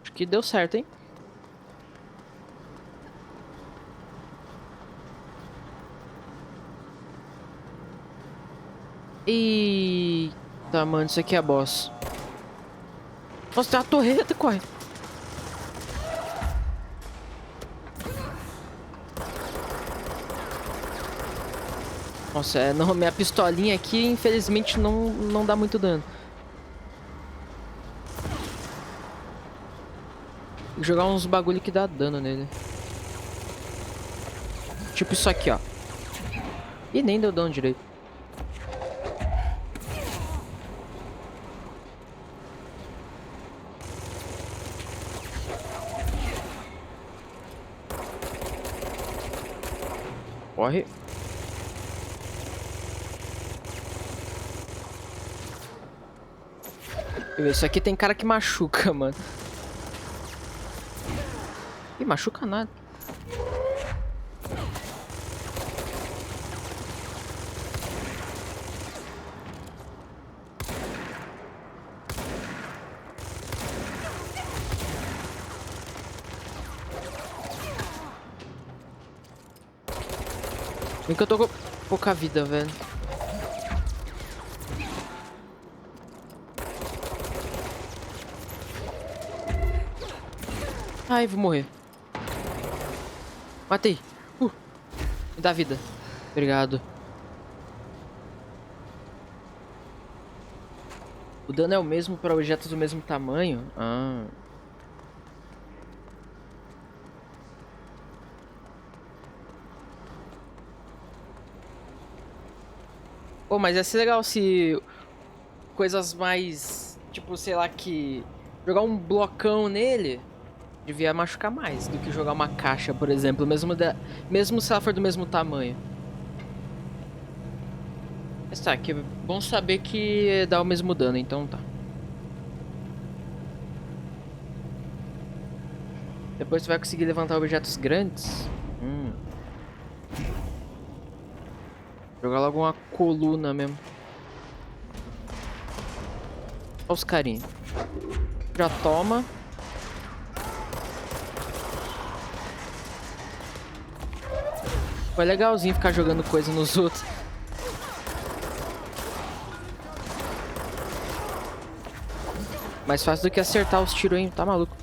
Acho que deu certo, hein? Eita, mano, isso aqui é a boss. Nossa, tem uma torreta, corre. Nossa, não, minha pistolinha aqui, infelizmente, não dá muito dano. Tem que jogar uns bagulho que dá dano nele. Tipo isso aqui, ó. E nem deu dano direito. Corre. Isso aqui tem cara que machuca, mano. Ih, machuca nada. Bem que eu tô com pouca vida, velho. Ai, vou morrer. Matei. Me dá vida. Obrigado. O dano é o mesmo para objetos do mesmo tamanho? Ah. Pô, mas ia ser legal se coisas mais, tipo, sei lá, que jogar um blocão nele devia machucar mais do que jogar uma caixa, por exemplo, mesmo se ela for do mesmo tamanho. Mas tá, que é bom saber que dá o mesmo dano, então tá. Depois tu vai conseguir levantar objetos grandes. Jogar logo uma coluna mesmo. Olha os carinha. Já toma. Foi legalzinho ficar jogando coisa nos outros. Mais fácil do que acertar os tiros, hein? Tá maluco.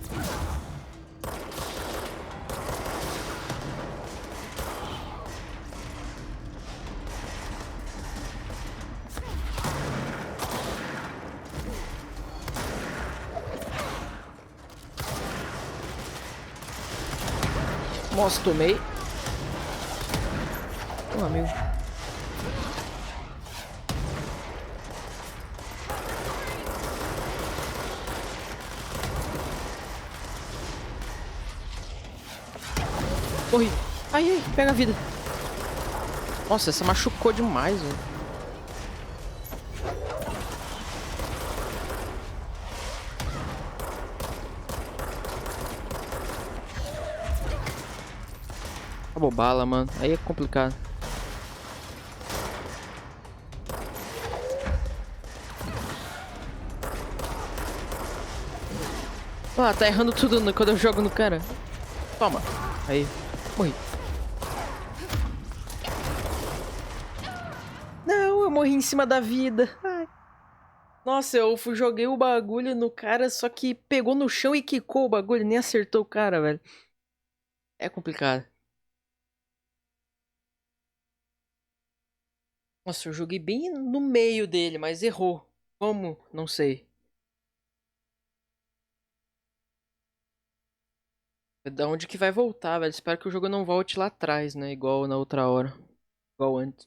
Nossa, tomei. Amigo. Morri. Ai, ai, pega a vida. Nossa, essa machucou demais, velho. Acabou bala, mano. Aí é complicado. Ah, tá errando tudo quando eu jogo no cara. Toma. Aí. Morri. Não, eu morri em cima da vida. Ai. Nossa, joguei o bagulho no cara, só que pegou no chão e quicou o bagulho, nem acertou o cara, velho. É complicado. Nossa, eu joguei bem no meio dele, mas errou. Como? Não sei. Da onde que vai voltar, velho? Espero que o jogo não volte lá atrás, né? Igual na outra hora. Igual antes.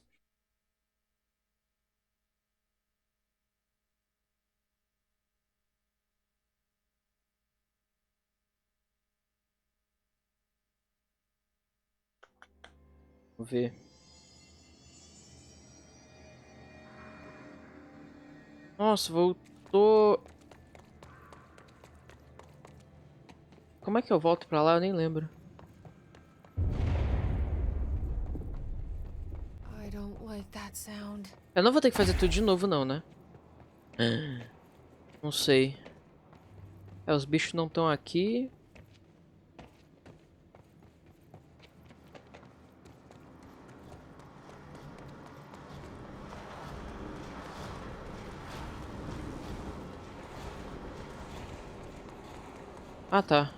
Vamos ver. Nossa, voltou. Como é que eu volto pra lá? Eu nem lembro. I don't like that sound. Eu não vou ter que fazer tudo de novo, não, né? Não sei. É, os bichos não estão aqui. Ah, tá.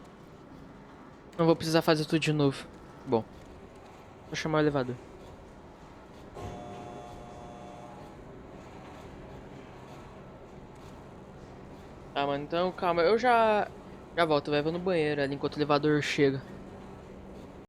Não vou precisar fazer tudo de novo. Bom. Vou chamar o elevador. Tá, mano. Então, calma. Eu já volto, velho. Vou no banheiro ali enquanto o elevador chega.